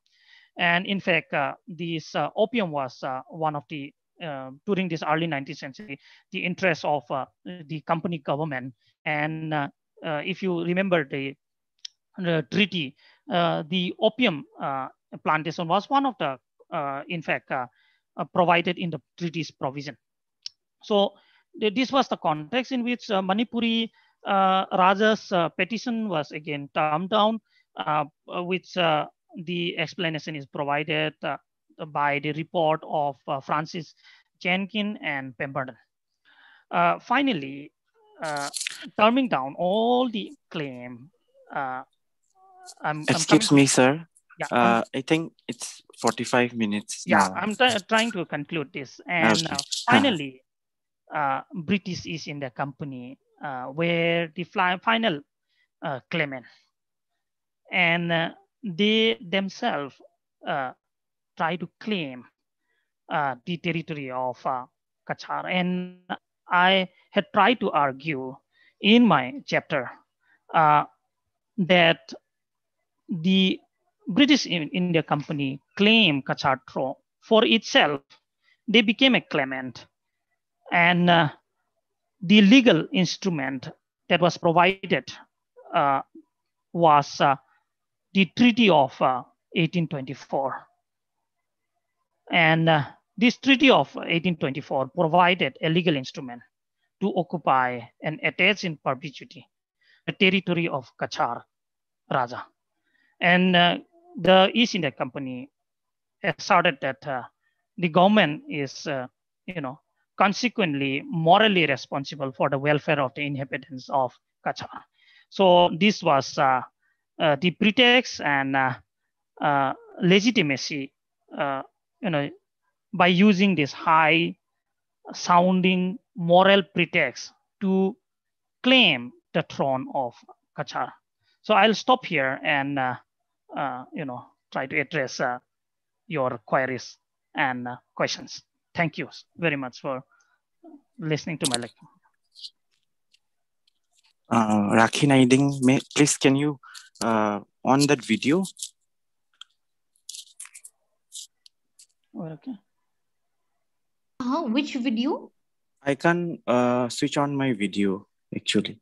And in fact, this opium was one of the during this early 19th century the interest of the company government. And if you remember the treaty, the opium plantation was one of the in fact provided in the treaty's provision. So this was the context in which Manipuri Raja's petition was again turned down, which the explanation is provided by the report of Francis Jenkins and Pemberton. Finally, turning down all the claim. Excuse me, sir. Yeah, I think it's 45 minutes yeah, now. I'm trying to conclude this. And Okay. finally, British East India Company were the final claimant. And they themselves try to claim the territory of Cachar. And I had tried to argue in my chapter that the British India Company claimed Cachar for itself. They became a claimant. And the legal instrument that was provided was the Treaty of 1824. And this Treaty of 1824 provided a legal instrument to occupy and attach in perpetuity the territory of Cachar Raja. And the East India Company asserted that the government is, consequently morally responsible for the welfare of the inhabitants of Cachar. So this was the pretext and legitimacy, you know, by using this high sounding moral pretext to claim the throne of Cachar. So I'll stop here and try to address your queries and questions. Thank you very much for listening to my lecture. Rakhi Naiding, please can you on that video? Okay. Which video? I can switch on my video actually.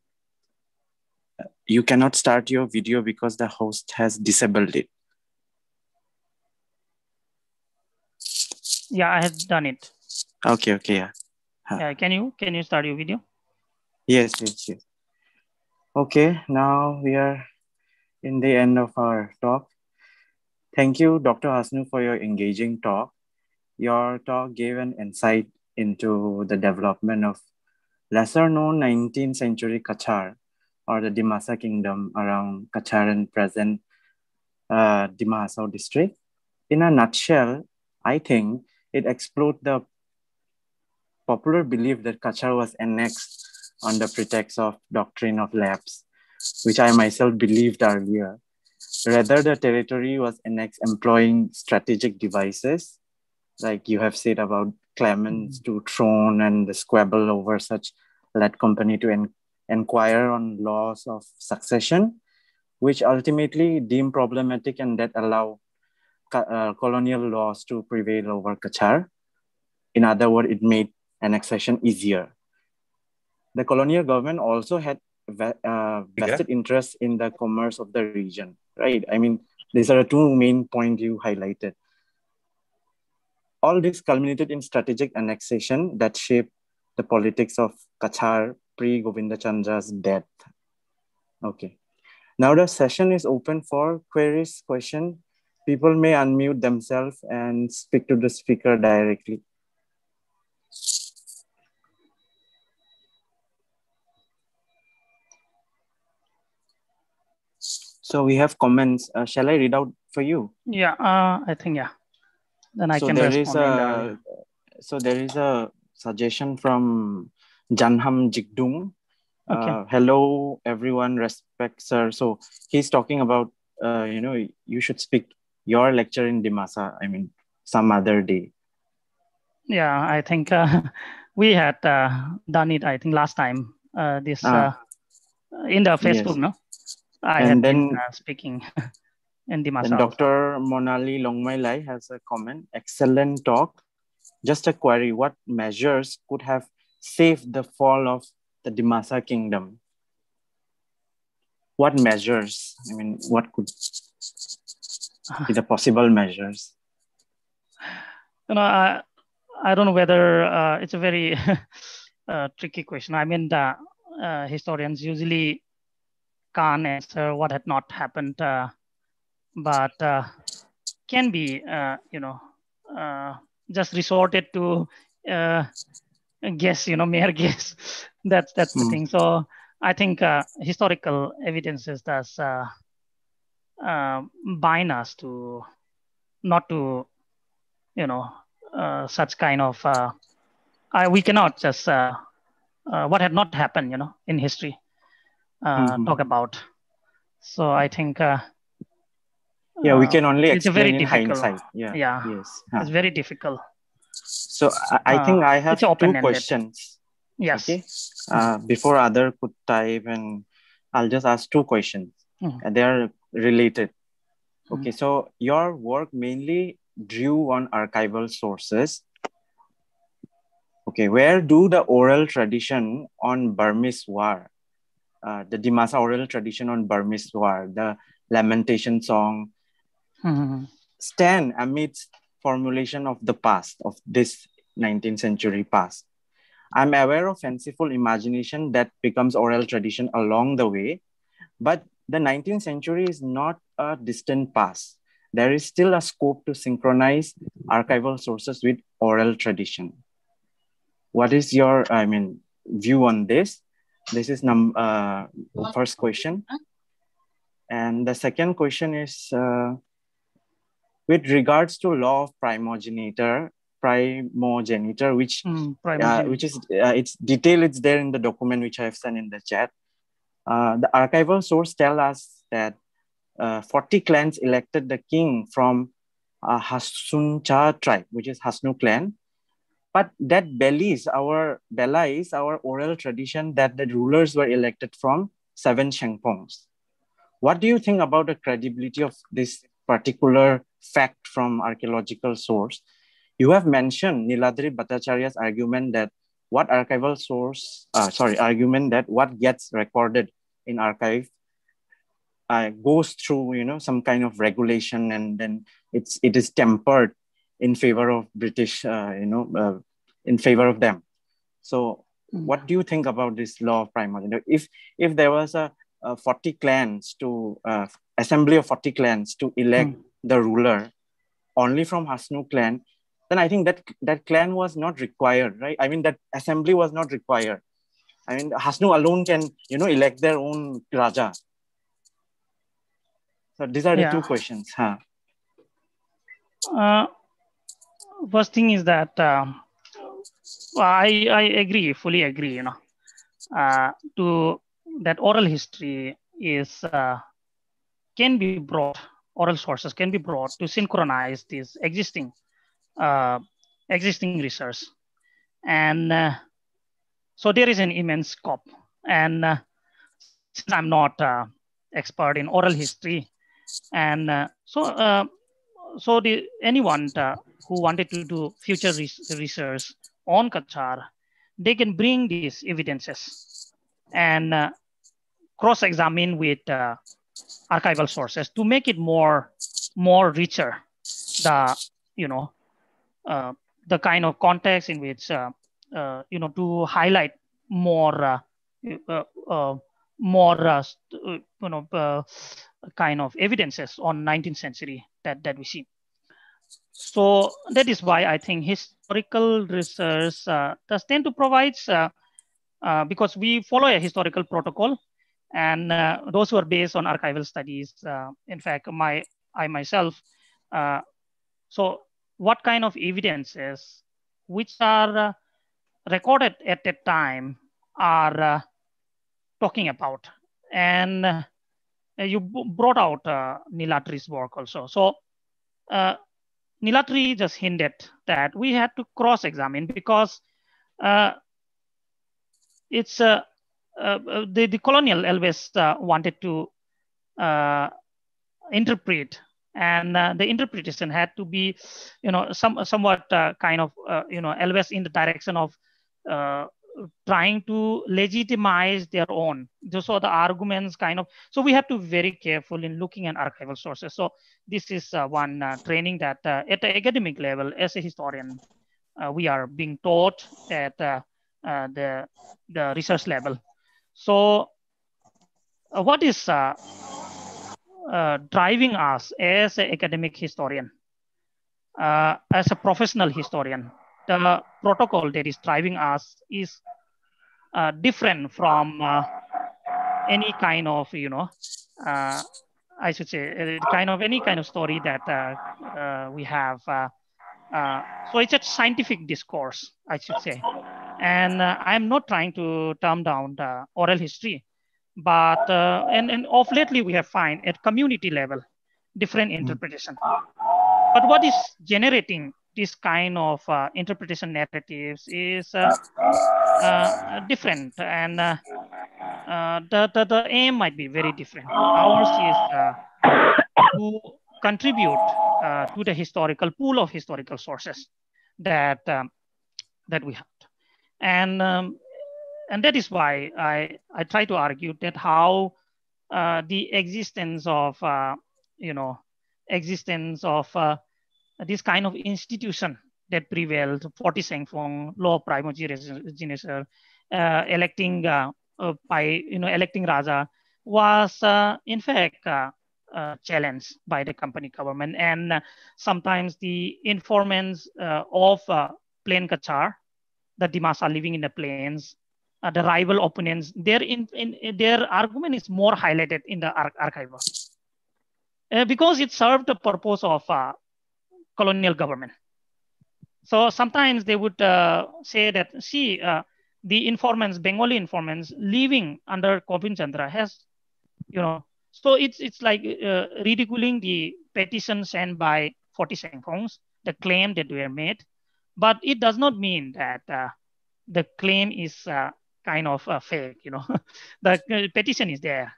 You cannot start your video because the host has disabled it. Yeah, I had done it. Okay, yeah. Can you start your video? Yes. Okay, now we are in the end of our talk. Thank you, Dr. Hasnu, for your engaging talk. Your talk gave an insight into the development of lesser known 19th century Cachar, or the Dimasa kingdom around Cachar and present Dimasa district. In a nutshell, I think it explored the popular belief that Cachar was annexed on the pretext of doctrine of lapse, which I myself believed earlier. Rather, the territory was annexed employing strategic devices, like you have said about claimants to throne and the squabble over such led company to inquire on laws of succession, which ultimately deemed problematic and that allow colonial laws to prevail over Cachar. In other words, it made annexation easier. The colonial government also had vested interest in the commerce of the region, right? I mean, these are the two main points you highlighted. All this culminated in strategic annexation that shaped the politics of Cachar pre-Govinda Chandra's death. Okay. Now the session is open for queries, questions. People may unmute themselves and speak to the speaker directly. So we have comments. Shall I read out for you? Yeah, I think, yeah. Then I can respond. So there is a suggestion from Janham Jigdung. Okay. Hello, everyone. Respect, sir. So he's talking about, you should speak your lecture in Dimasa. I mean, some other day. Yeah, I think we had done it. I think last time in the Facebook, yes. No, I had been speaking in Dimasa. And Dr. Monali Longmailai has a comment. Excellent talk. Just a query: what measures could have saved the fall of the Dimasa kingdom? What measures? I mean, what could be the possible measures? I don't know whether it's a very tricky question. I mean, the historians usually can't answer what had not happened, but can be, just resorted to guess, mere guess. That's the thing. So I think historical evidences does bind us to not to, such kind of, we cannot just, what had not happened, in history, talk about. So I think, we can only it's very explain in difficult. hindsight. Yeah. Yes. It's very difficult. So I think I have two questions. Yes. Okay. Before other could type, and I'll just ask two questions. They are related. Okay. So your work mainly drew on archival sources. Okay. Where do the oral tradition on Burmese war, the Dimasa oral tradition on Burmese war, the lamentation song, stand amidst formulation of the past, of this 19th century past? I'm aware of fanciful imagination that becomes oral tradition along the way, but the 19th century is not a distant past. there is still a scope to synchronize archival sources with oral tradition. What is your, view on this? This is first question. And the second question is, with regards to law of primogeniture, which is its detail is there in the document which I have sent in the chat. The archival source tell us that 40 clans elected the king from Hasuncha tribe, which is Hasnu clan. But that belies our oral tradition that the rulers were elected from 7 Shengpongs. What do you think about the credibility of this particular fact from archaeological source? You have mentioned Niladri Bhattacharya's argument that what gets recorded in archive goes through, some kind of regulation, and then it is tempered in favor of British, in favor of them. So what do you think about this law of primogeniture? If there was a 40 clans to assembly of 40 clans to elect the ruler only from Hasnu clan, then I think that clan was not required, right? I mean, that assembly was not required. I mean, Hasnu alone can, elect their own Raja. So these are the two questions. First thing is that I fully agree, to that oral history can be brought, oral sources can be brought to synchronize this existing research. And so there is an immense scope. And since I'm not expert in oral history, and anyone who wanted to do future research on Cachar, they can bring these evidences and cross-examine with archival sources to make it more richer, the kind of context in which to highlight more kind of evidences on 19th century that we see. So that is why I think historical research does tend to provide, because we follow a historical protocol, and those who are based on archival studies. In fact, I myself. So what kind of evidences which are recorded at that time are talking about? And you brought out Niladri's work also. So Niladri just hinted that we had to cross-examine because it's the colonial always wanted to interpret, and the interpretation had to be, somewhat kind of, always in the direction of trying to legitimize their own. So the arguments kind of, so we have to be very careful in looking at archival sources. So this is one training that at the academic level, as a historian, we are being taught at the research level. So what is driving us as an academic historian, as a professional historian? The protocol that is driving us is different from any kind of, I should say, any kind of story that we have. So it's a scientific discourse, I should say. And I'm not trying to term down the oral history, but and of lately we have found at community level different interpretation. But what is generating this kind of interpretation narratives is different, and the aim might be very different. Ours is to contribute to the historical pool of historical sources that we have, and that is why I try to argue that how the existence of this kind of institution that prevailed, 40 Sengfong, law of primogeniture, electing by electing Raja, was in fact challenged by the company government. And sometimes the informants of plain Cachar, the Dimasa living in the plains, the rival opponents, their argument is more highlighted in the archive because it served the purpose of colonial government. So sometimes they would say that, see, the informants, Bengali informants living under Kobien Chandra has, so it's like ridiculing the petition sent by 40 Sengkongs, the claim that were made, but it does not mean that the claim is kind of fake, the petition is there.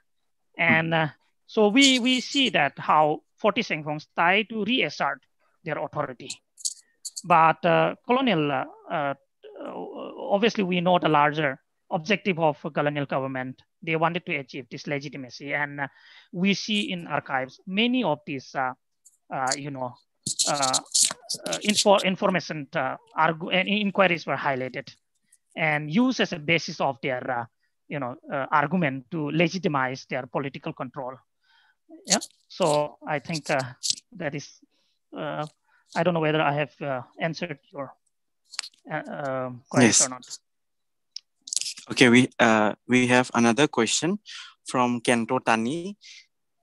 And so we see that how 40 Sengkongs try to reassert their authority. But colonial, obviously we know the larger objective of colonial government. They wanted to achieve this legitimacy. And we see in archives, many of these, information inquiries were highlighted and used as a basis of their, argument to legitimize their political control. Yeah. So I think that is, I don't know whether I have answered your queries or not. Okay, we have another question from Kento Tani.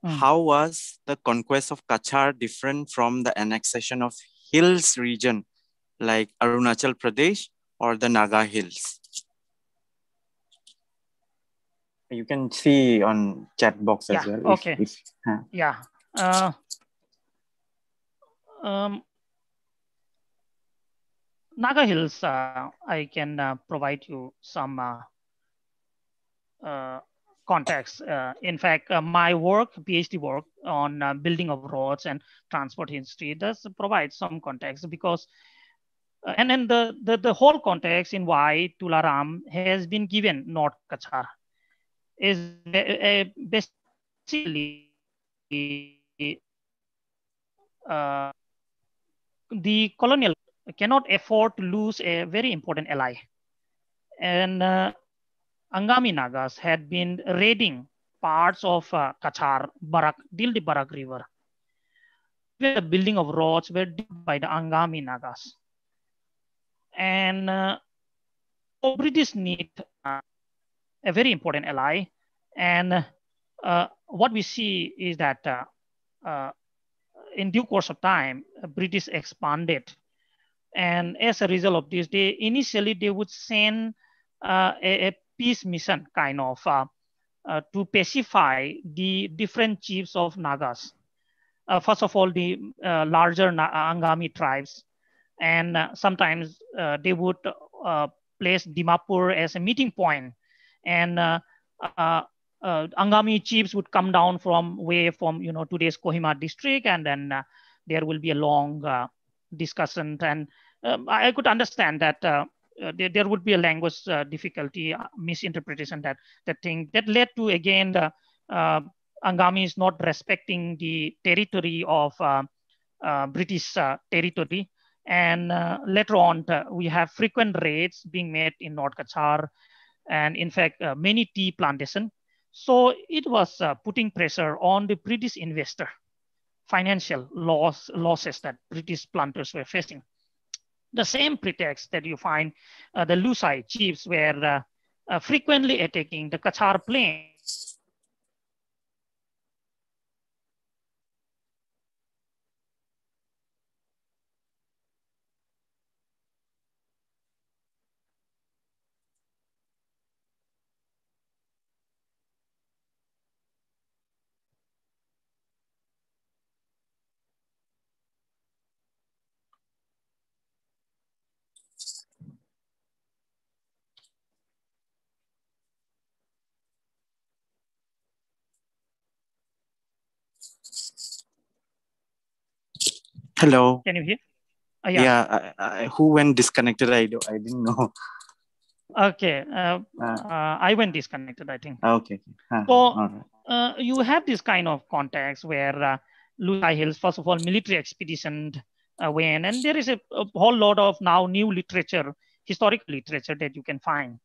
How was the conquest of Cachar different from the annexation of hills region like Arunachal Pradesh or the Naga Hills? You can see on chat box as well. Okay. Yeah. Naga Hills, I can provide you some context. In fact, my work, PhD work on building of roads and transport history does provide some context because, and then the whole context in why Tularama has been given North Cachar is basically the colonial cannot afford to lose a very important ally. And Angami Nagas had been raiding parts of Cachar, Barak, Dildi Barak River. The building of roads were done by the Angami Nagas. And so British need a very important ally. And what we see is that in due course of time, British expanded. And as a result of this, initially they would send a peace mission kind of to pacify the different chiefs of Nagas. First of all, the larger Angami tribes. And sometimes they would place Dimapur as a meeting point. And Angami chiefs would come down from today's Kohima district, and then there will be a long discussion. And I could understand that there would be a language difficulty, misinterpretation that thing that led to again the Angamis not respecting the territory of British territory. And later on, we have frequent raids being made in North Cachar, and in fact, many tea plantation. So it was putting pressure on the British investor, financial losses that British planters were facing. The same pretext that you find the Lusai chiefs were frequently attacking the Cachar plain. Hello. Can you hear? Yeah, who went disconnected? I didn't know. Okay, I went disconnected, I think. Okay. So you have this kind of context where Lusai Hills, first of all, military expedition went, and there is a whole lot of now new literature, historical literature that you can find.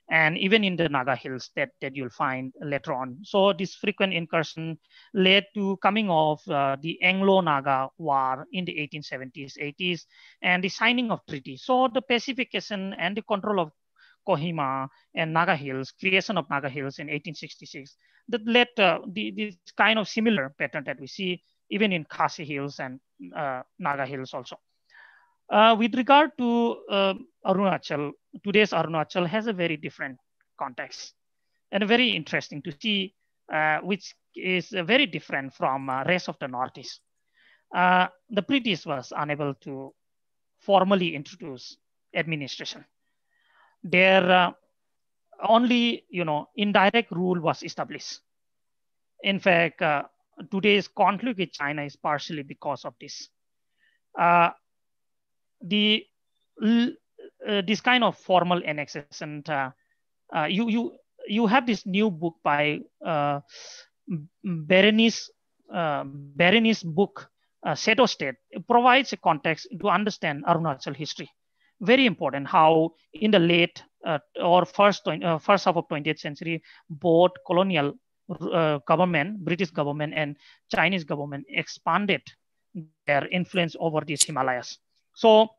and even in the Naga Hills that you'll find later on. So this frequent incursion led to coming of the Anglo-Naga War in the 1870s, 80s, and the signing of treaty. So the pacification and the control of Kohima and Naga Hills, creation of Naga Hills in 1866, that led this kind of similar pattern that we see even in Khasi Hills and Naga Hills also. With regard to Arunachal, today's Arunachal has a very different context and very interesting to see, which is very different from rest of the Northeast. The British was unable to formally introduce administration. Their only indirect rule was established. In fact, today's conflict with China is partially because of this. The this kind of formal annexation. You have this new book by Berenice book, Shadow State. It provides a context to understand Arunachal history. Very important how in the late or first half of 20th century, both colonial government, British government and Chinese government expanded their influence over these Himalayas. So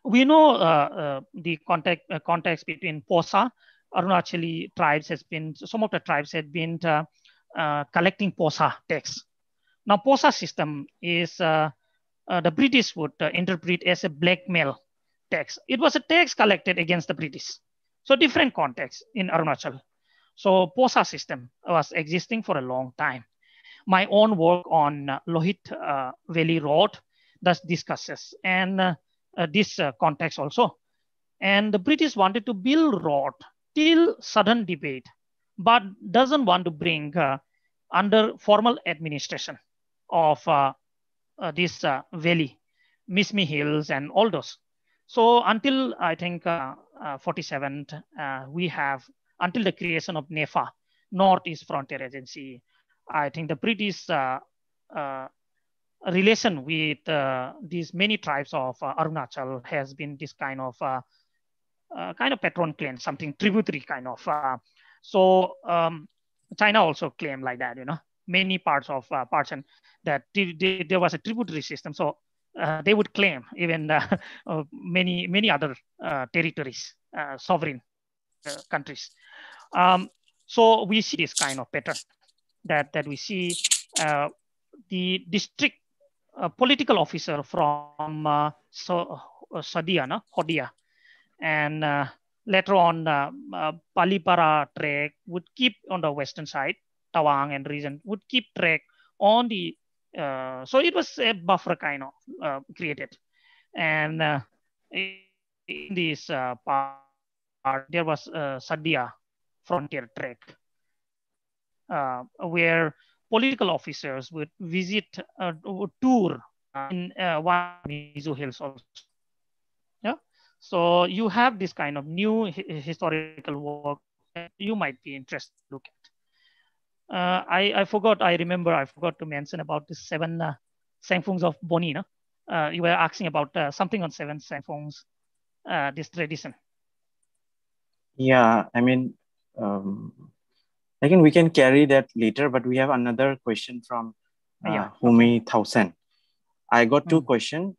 we know the context between Posa. Arunachali tribes has been, some of the tribes had been collecting Posa tax. Now Posa system is the British would interpret as a blackmail tax. It was a tax collected against the British. So different context in Arunachal. So Posa system was existing for a long time. My own work on Lohit Valley Road thus discusses and this context also. And the British wanted to build road till sudden debate, but doesn't want to bring under formal administration of this valley, Mismi Hills and all those. So until I think 47, we have until the creation of NEFA, Northeast Frontier Agency. I think the British relation with these many tribes of Arunachal has been this kind of patron claim, something tributary kind of. So China also claimed like that, many parts of parts, and that there was a tributary system. So they would claim even many other territories, sovereign countries. So we see this kind of pattern that we see the district political officer from Hodia, and later on Palipara track would keep on the western side, Tawang and region would keep track on the, so it was a buffer kind of created. And in this part, there was Sadia frontier track, where political officers would visit, would tour in one Mizo Hills also. Yeah. So you have this kind of new historical work that you might be interested to look at. I forgot to mention about the seven Sangfungs of Boni. No? You were asking about something on seven Sangfungs, this tradition. Yeah, I mean, I think we can carry that later, but we have another question from Humi Thausen. I got two questions.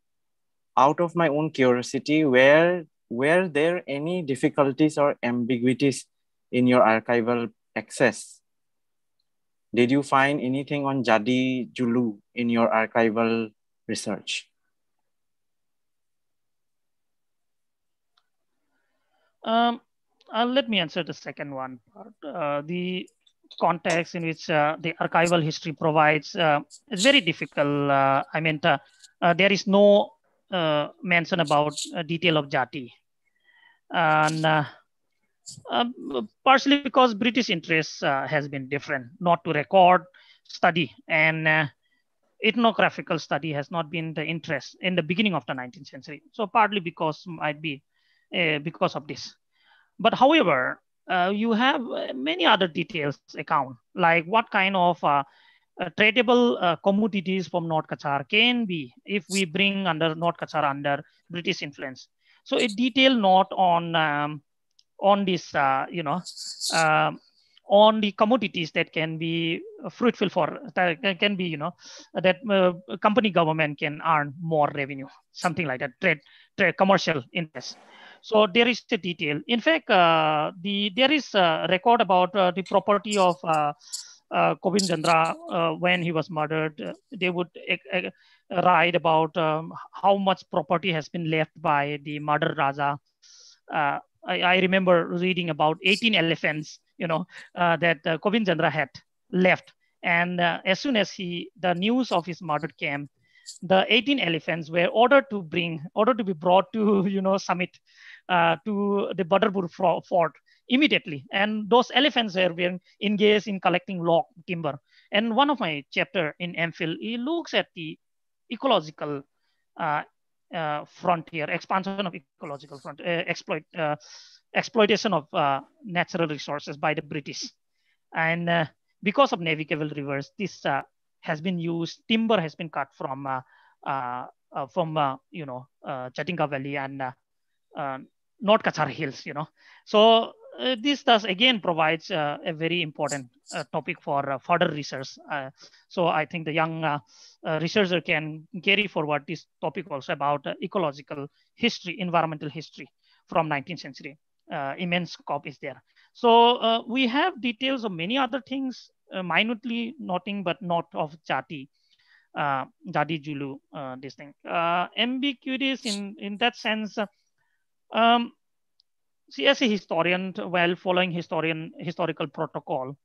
Out of my own curiosity, were there any difficulties or ambiguities in your archival access? Did you find anything on Jadi Julu in your archival research? Let me answer the second one part. The context in which the archival history provides is very difficult. I mean, there is no mention about detail of Jati. And partially because British interest has been different, not to record, study, and ethnographical study has not been the interest in the beginning of the 19th century. So partly because might be because of this. But however, you have many other details account, like what kind of tradable commodities from North Cachar can be if we bring under North Cachar under British influence. So a detailed note on on this, on the commodities that can be fruitful for, that can be, that company government can earn more revenue, something like that, trade commercial interest. So there is a detail. In fact, there is a record about the property of Kobien Chandra when he was murdered. They would write about how much property has been left by the murdered Raja. I remember reading about 18 elephants, that Kobien Chandra had left. And as soon as the news of his murder came, the 18 elephants were ordered to be brought to, summit, to the Badarpur fort immediately. And those elephants were engaged in collecting log timber. And one of my chapter in MPhil, he looks at the ecological uh, frontier, expansion of ecological front, exploitation of natural resources by the British. And because of navigable rivers, this has been used. Timber has been cut from Chatinga Valley and North Cachar Hills. So this does again provides a very important topic for further research. So I think the young researcher can carry forward this topic also about ecological history, environmental history from 19th century. Immense scope is there. So we have details of many other things, minutely noting, but not of Jati, Jadi Julu, this thing. Ambiguities in that sense. Um, See, as a historian, while following historical protocol,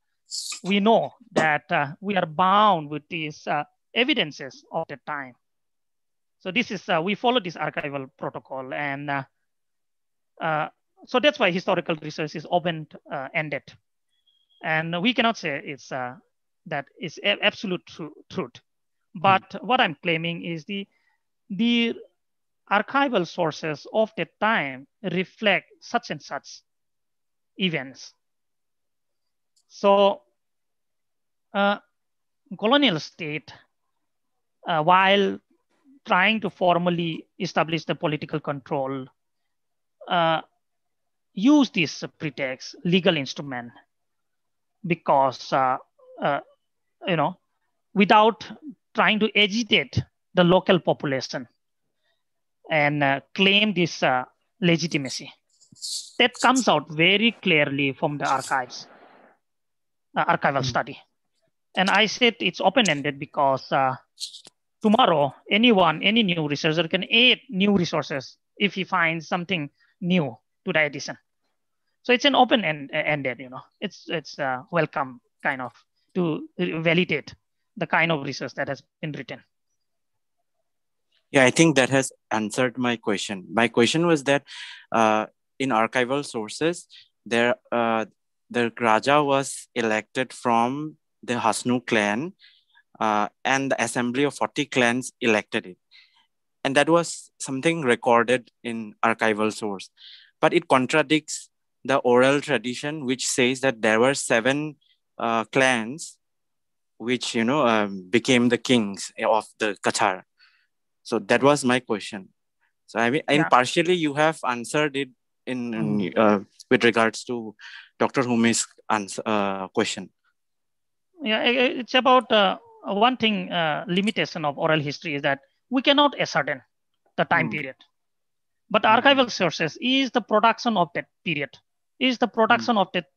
we know that we are bound with these evidences of the time. So this is we follow this archival protocol, and so that's why historical research is open-ended, and we cannot say it's that is absolute truth. But what I'm claiming is the archival sources of the time reflect such and such events. So colonial state, while trying to formally establish the political control, use this pretext, legal instrument, because without trying to agitate the local population and claim this legitimacy. That comes out very clearly from the archives, archival study. And I said it's open-ended because tomorrow, any new researcher can add new resources if he finds something new to the edition. So it's an open-ended, it's welcome kind of to validate the kind of research that has been written. Yeah, I think that has answered my question. My question was that in archival sources, the Raja was elected from the Hasnu clan, and the assembly of 40 clans elected it. And that was something recorded in archival source. But it contradicts the oral tradition, which says that there were 7 clans which, became the kings of the Cachar. So that was my question. So I mean, and partially you have answered it in with regards to Dr. Humi's question. Yeah, it's about one thing. Limitation of oral history is that we cannot ascertain the time period, but archival sources is the production of that period, is the production of that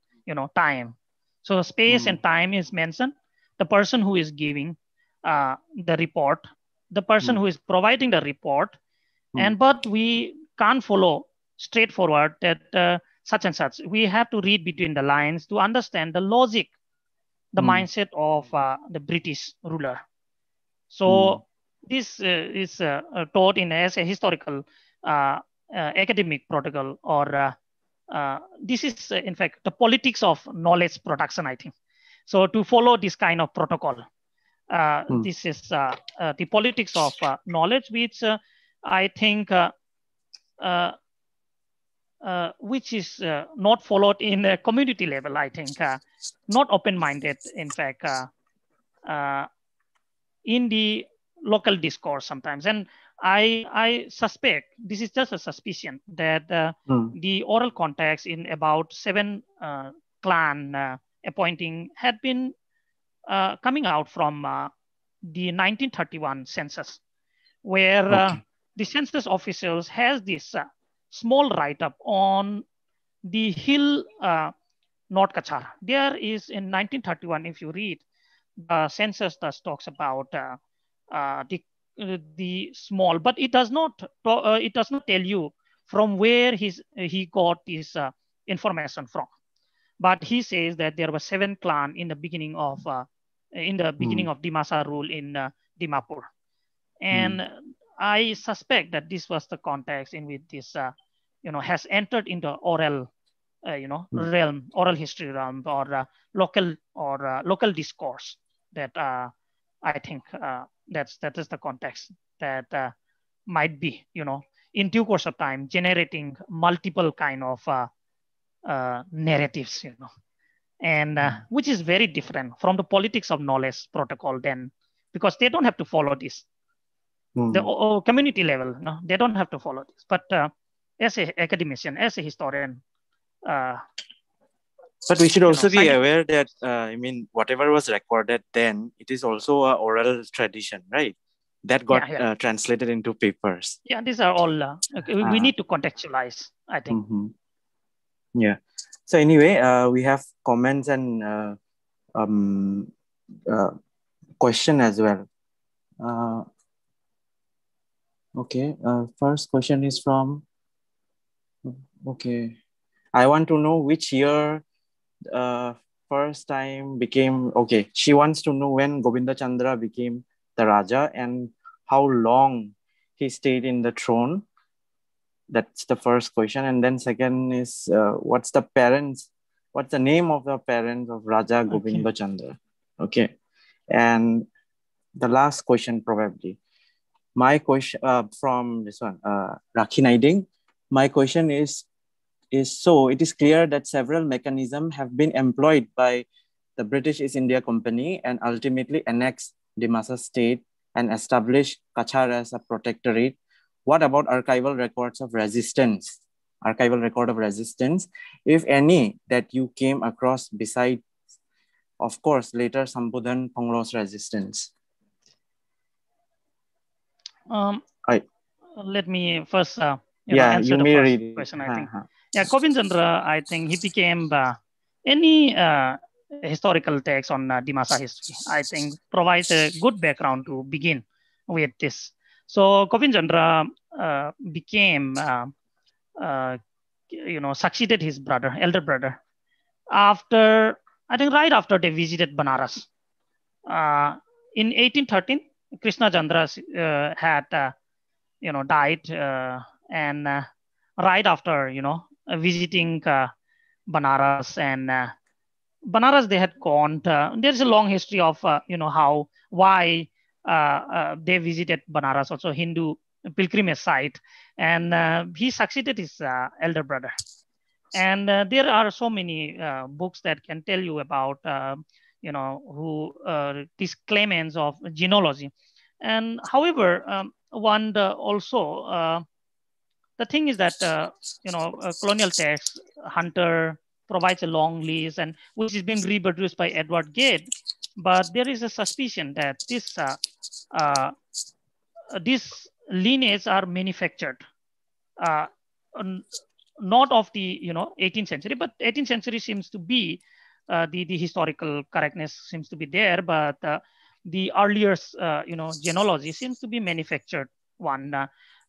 time. So space and time is mentioned. The person who is giving the report, the person who is providing the report, but we can't follow straightforward that such and such. We have to read between the lines to understand the logic, the mindset of the British ruler. So this is taught as a historical academic protocol, or this is in fact the politics of knowledge production, I think. So to follow this kind of protocol, this is the politics of knowledge, which I think which is not followed in a community level, I think, not open-minded, in fact, in the local discourse sometimes. And I suspect, this is just a suspicion, that the oral context in about 7 clan appointing had been coming out from the 1931 census, where Okay. the census officials has this small write-up on the hill North Cachar. There is in 1931, if you read, the census thus talks about uh, the the small, but it does not tell you from where he got this information from. But he says that there were 7 clans in the beginning of Dimasa rule in Dimapur, and I suspect that this was the context in which this has entered into oral realm, oral history realm, or local discourse. That I think that is the context that might be in due course of time generating multiple kind of narratives, and which is very different from the politics of knowledge protocol then, because they don't have to follow this. The community level, no, they don't have to follow this. But as a academician, as a historian, uh, But we should also be scientific. aware that, I mean, whatever was recorded then, it is also a oral tradition, right? That got translated into papers. Yeah, these are all, we need to contextualize, I think. Yeah. So anyway, we have comments and question as well. Okay, first question is from, okay. I want to know which year first time became, okay. She wants to know when Govinda Chandra became the Raja and how long he stayed in the throne. That's the first question. And then second is, what's the name of the parents of Raja Govinda Chandra? Okay. And the last question probably. My question from this one, Rakhi Naiding. My question is so it is clear that several mechanisms have been employed by the British East India Company and ultimately annexed Dimasa state and established Cachar as a protectorate. What about archival records of resistance? Archival record of resistance, if any, that you came across beside, of course, later Sambodhan Phonglo's resistance? Let me first yeah, answer you the may first read question. I think, yeah, Kobien Chandra, I think he became any historical text on Dimasa history, I think provides a good background to begin with this. So Kobien Chandra became, succeeded his brother, elder brother, after, I think right after they visited Banaras. In 1813, Krishna Chandra had died, and right after visiting Banaras, and Banaras they had gone. There's a long history of why they visited Banaras, also Hindu pilgrimage site, and he succeeded his elder brother. And there are so many books that can tell you about who these claimants of genealogy. And however, one also the thing is that colonial text Hunter provides a long list, and which is being reproduced by Edward Gade. But there is a suspicion that these lineages are manufactured, uh, not of the 18th century, but 18th century seems to be the historical correctness seems to be there, but the earlier genealogy seems to be manufactured one.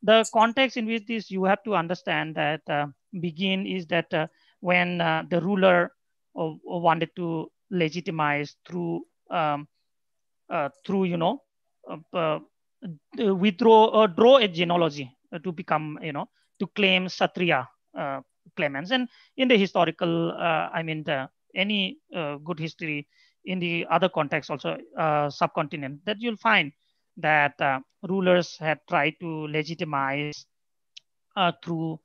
The context in which this you have to understand that begin is that when the ruler wanted to legitimize through uh, draw a genealogy to become to claim Satriya claimants. And in the historical, any good history in the other context also subcontinent, that you'll find that rulers had tried to legitimize through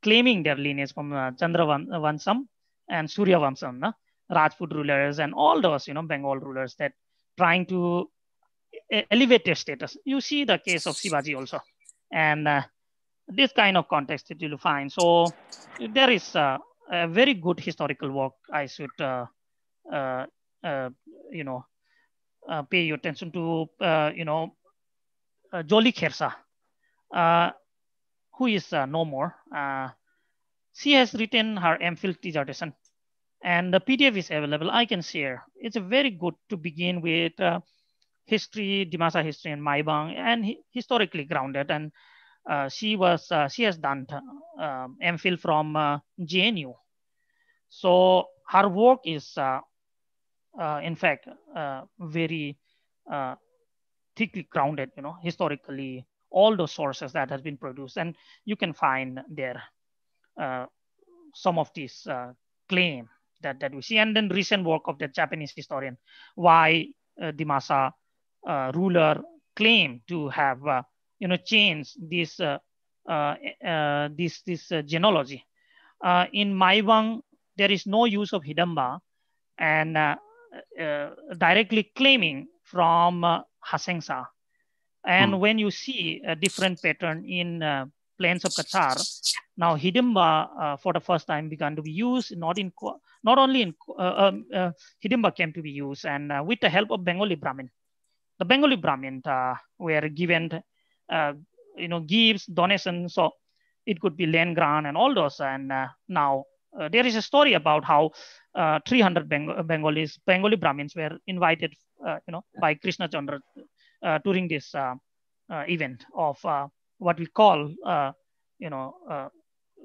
claiming their lineage from Chandra Vansam and Surya Vamsam, Rajput rulers and all those Bengal rulers that trying to elevated status. You see the case of Shivaji also. And this kind of context that you'll find. So there is a very good historical work I should, uh, uh, you know, pay your attention to, Joli Khersa, uh, who is no more. She has written her MPhil dissertation, and the PDF is available. I can share. It's a very good to begin with history, Dimasa history, and Maibang, and historically grounded. And she has done MPhil from JNU. So her work is, in fact, very uh, thickly grounded, historically, all those sources that has been produced, and you can find there uh, some of these claim that we see. And then recent work of the Japanese historian, why Dimasa ruler claimed to have, changed this genealogy. In Maibang, there is no use of Hidamba, and directly claiming from Hasengsa. And when you see a different pattern in plains of Cachar, now Hidimba for the first time began to be used, not only in Hidimba came to be used, and with the help of Bengali Brahmin. The Bengali Brahmin were given, gifts, donations, so it could be land grant and all those. And now there is a story about how 300 Bengali Brahmins were invited, by Krishna Chandra during this event of what we call,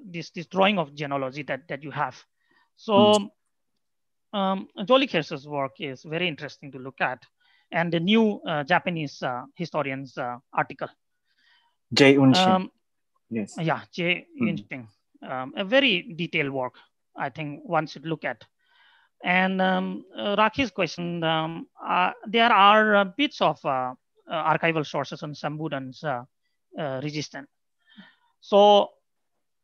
this drawing of genealogy that you have. So Joli Khersa's work is very interesting to look at, and the new Japanese historian's article. J. Unshin. Yes. Yeah, J. Unshin. A very detailed work, I think one should look at. And Raki's question, there are bits of archival sources on Sambudan's resistance. So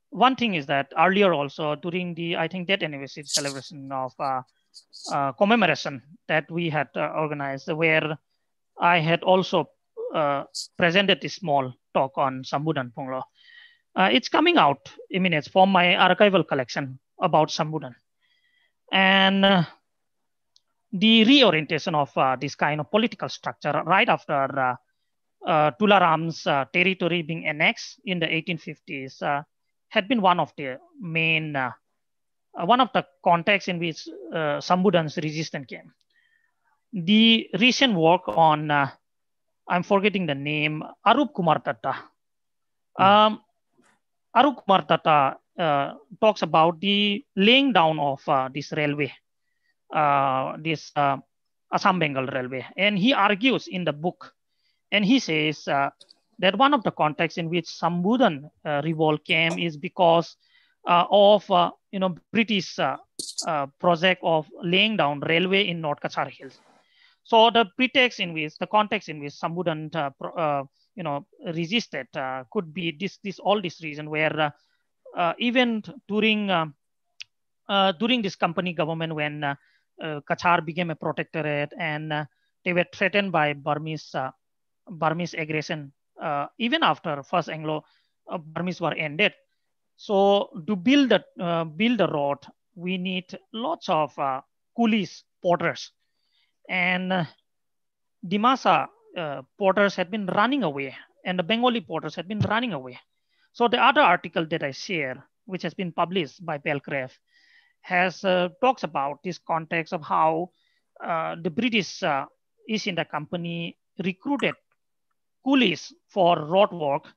one thing is that earlier also during the, I think, that anniversary celebration of commemoration that we had organized, where I had also presented a small talk on Sambudan Punglo. It's coming out imminent from my archival collection about Sambudan. And the reorientation of this kind of political structure right after Tularam's territory being annexed in the 1850s had been one of the main, one of the contexts in which Sambudan's resistance came. The recent work on, I'm forgetting the name, Arup Kumar Datta. Arup Kumar Datta talks about the laying down of this railway, this Assam Bengal railway. And he argues in the book, and he says that one of the contexts in which Sambudan revolt came is because of British project of laying down railway in North Cachar Hills. So the context in which Sambudan resisted could be all this reason where even during this company government, when Cachar became a protectorate and they were threatened by Burmese aggression, even after first Anglo-Burmese war ended. So to build the road, we need lots of coolies, porters, and Dimasa porters had been running away, and the Bengali porters had been running away. So the other article that I share, which has been published by Belcrest, has talks about this context of how the British East India Company recruited coolies for road work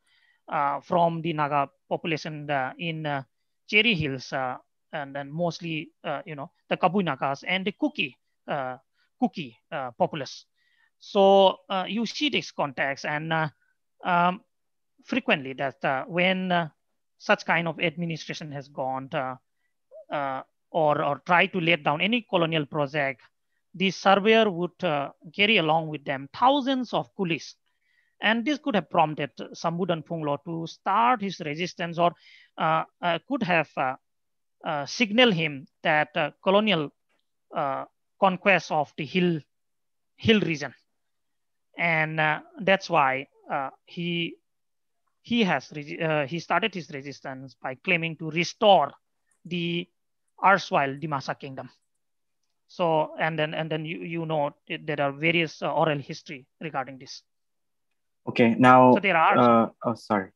from the Naga population in Cherry Hills, and then mostly the Kabui Nagas and the Kuki populace. So you see this context, and frequently that when such kind of administration has gone or try to lay down any colonial project, the surveyor would carry along with them thousands of coolies. And this could have prompted Sambudan Punglo to start his resistance, or could have signaled him that colonial conquest of the hill region. and that's why he started his resistance by claiming to restore the erstwhile Dimasa kingdom. So and then you know there are various oral history regarding this. Okay, now So there are oh sorry.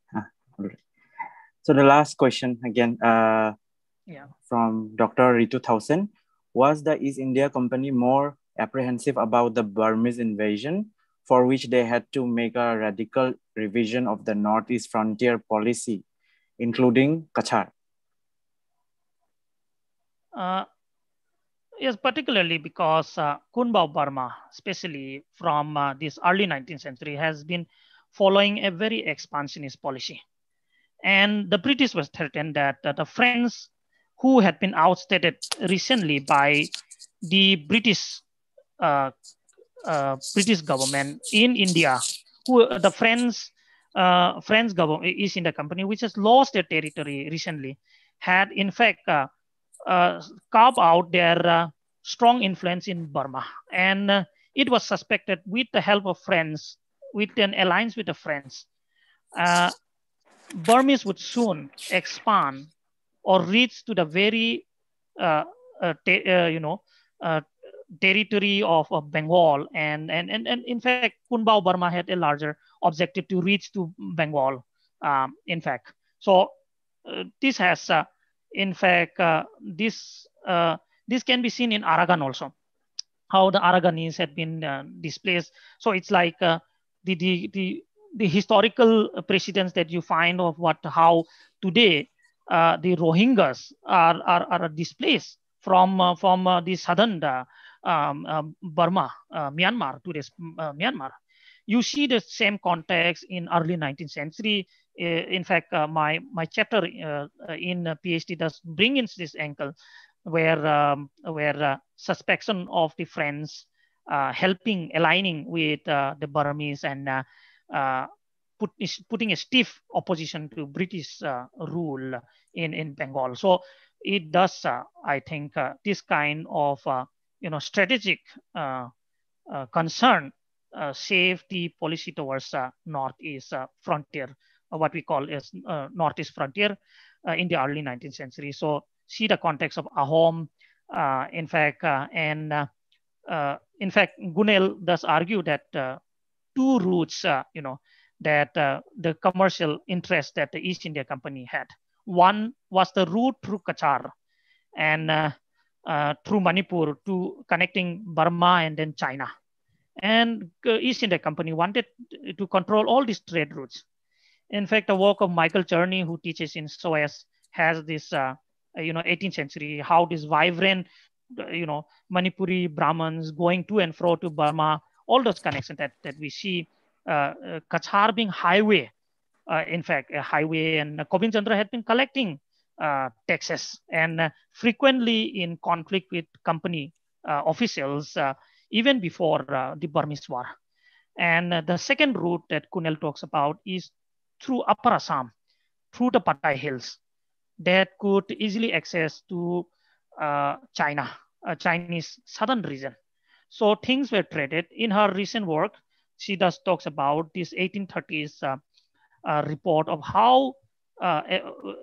So the last question again yeah. from Dr. Ritu Thausen. Was the East India Company more apprehensive about the Burmese invasion, for which they had to make a radical revision of the Northeast frontier policy, including Cachar? Yes, particularly because Kunbao Burma, especially from this early 19th century, has been following a very expansionist policy. And the British was threatened that the French, who had been outstated recently by the uh, British government in India, who the French government, East India Company, which has lost their territory recently, had in fact carved out their strong influence in Burma, and it was suspected with the help of friends, with an alliance with the French, uh, Burmese would soon expand or reach to the very uh, you know uh, territory of Bengal, and in fact Kunbao Burma had a larger objective to reach to Bengal. In fact, so this has in fact this can be seen in Aragon also, how the Aragonese had been displaced. So it's like the, the the the historical precedents that you find of what how today the Rohingyas are displaced from the southern Burma, Myanmar, today's Myanmar. You see the same context in early 19th century. In fact, my chapter in PhD does bring in this angle where suspicion of the French helping aligning with the Burmese and uh, putting a stiff opposition to British rule in Bengal. So it does, I think, this kind of strategic concern save the policy towards northeast frontier, what we call as northeast frontier in the early 19th century. So see the context of Ahom, in fact, in fact, Gunel does argue that two routes, that the commercial interest that the East India Company had. One was the route through Cachar and through Manipur to connecting Burma and then China. And East India Company wanted to control all these trade routes. In fact, the work of Michael Cherney, who teaches in SOAS, has this, 18th century, how this vibrant, Manipuri Brahmins going to and fro to Burma, all those connections that we see, Kachar being highway, in fact, a highway, and Kobien Chandra had been collecting taxes and frequently in conflict with company officials even before the Burmese War. And the second route that Kunal talks about is through Upper Assam, through the Patai Hills, that could easily access to China, Chinese southern region. So things were traded. In her recent work, she does talks about this 1830s report of how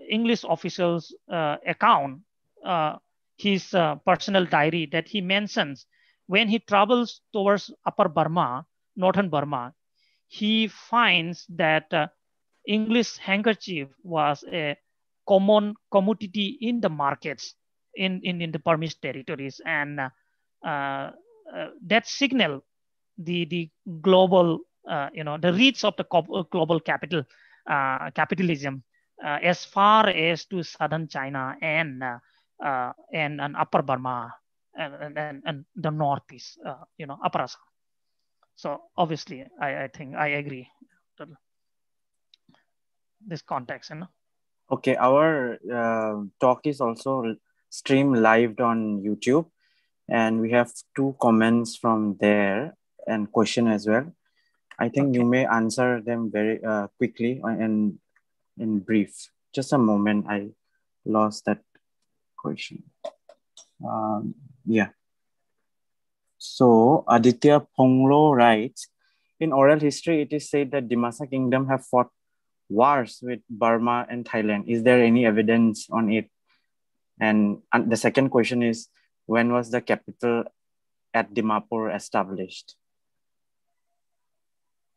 English officials account his personal diary that he mentions when he travels towards Upper Burma, northern Burma. He finds that English handkerchief was a common commodity in the markets in the Burmese territories, and that signal the global the reach of the global capitalism as far as to southern China and Upper Burma and the northeast, Upper Assam. So obviously, I think I agree to this context, Okay, our talk is also streamed live on YouTube, and we have two comments from there and question as well. I think you may answer them very quickly and in brief. Just a moment, I lost that question. Yeah. So Aditya Ponglo writes, In oral history, it is said that Dimasa Kingdom have fought wars with Burma and Thailand. Is there any evidence on it? And the second question is, when was the capital at Dimapur established?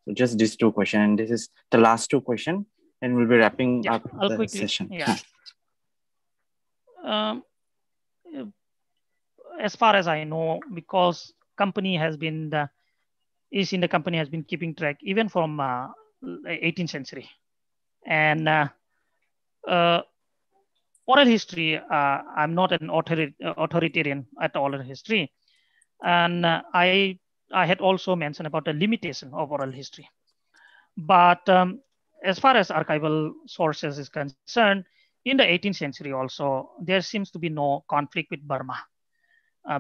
So just these two questions, and this is the last two questions, and we'll be wrapping up I'll the quickly, session. Um, as far as I know, because company has been East India Company has been keeping track even from 18th century, and oral history. I'm not an authoritarian at oral history, and I had also mentioned about the limitation of oral history. But as far as archival sources is concerned, in the 18th century also, there seems to be no conflict with Burma.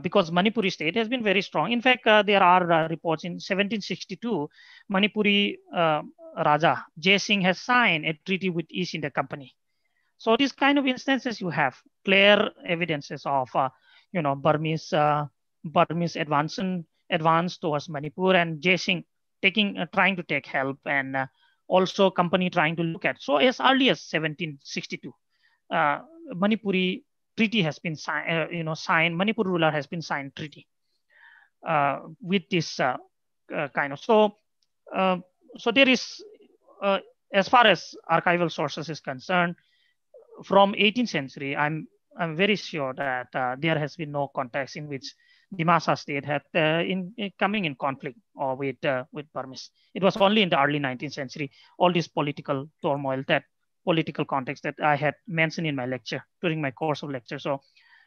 Because Manipuri state has been very strong. In fact, there are reports in 1762, Manipuri Raja Jai Singh has signed a treaty with East India Company. So these kind of instances you have clear evidences of, Burmese advance towards Manipur and Jai Singh trying to take help, and also company trying to look at. So as early as 1762, Manipuri treaty has been signed. Manipur ruler has been signed treaty with this kind of. So there is, as far as archival sources is concerned, from 18th century, I'm very sure that there has been no context in which Dimasa state had coming in conflict or with Burmese. It was only in the early 19th century, all this political turmoil, that political context that I had mentioned in my lecture, during my course of lecture. So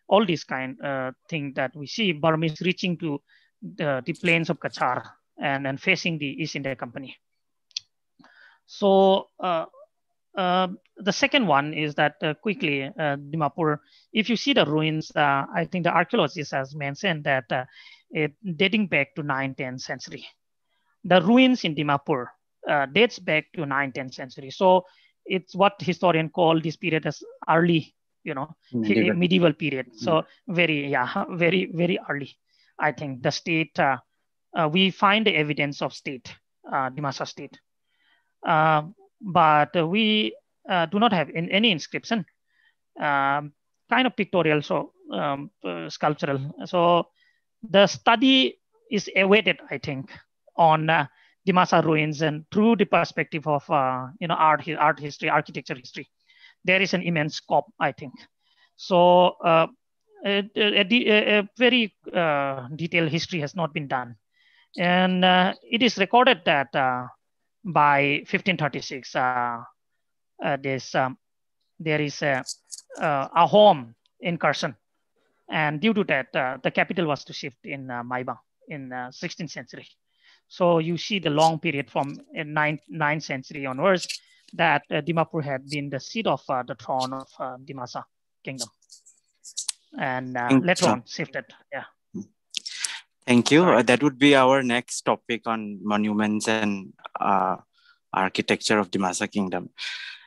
all these kind thing that we see, Burmese reaching to the plains of Cachar and facing the East India Company. So the second one is that quickly, Dimapur, if you see the ruins, I think the archaeologist has mentioned that it dating back to 9th, 10th century. The ruins in Dimapur dates back to 9th, 10th century. So it's what historians call this period as early, medieval period. So very, very early. I think the state, we find the evidence of state, Dimasa state. But we do not have any inscription, kind of pictorial, so sculptural. So the study is awaited, I think, on Dimasa ruins, and through the perspective of art history, architecture history, there is an immense scope, I think. So a very detailed history has not been done, and it is recorded that by 1536, there is a home in Kherson, and due to that, the capital was to shift in Maibang in 16th century. So you see the long period from 9th century onwards that Dimapur had been the seat of the throne of Dimasa kingdom, and later on shifted. Yeah. Thank you. That would be our next topic on monuments and architecture of Dimasa kingdom.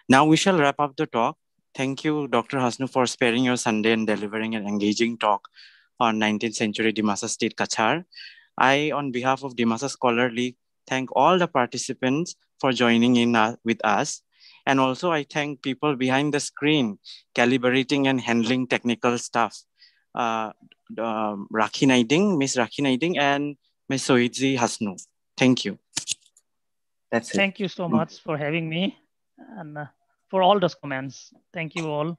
Now we shall wrap up the talk. Thank you, Dr. Hasnu, for sparing your Sunday and delivering an engaging talk on 19th century Dimasa state Cachar. I, on behalf of Dimasa Scholar League, thank all the participants for joining in with us. And also I thank people behind the screen, calibrating and handling technical stuff. Rakhi Naiding, Miss Rakhi Naiding, and Miss Sohitji Hasnu. Thank you. That's it. Thank you so much for having me, and for all those comments. Thank you all.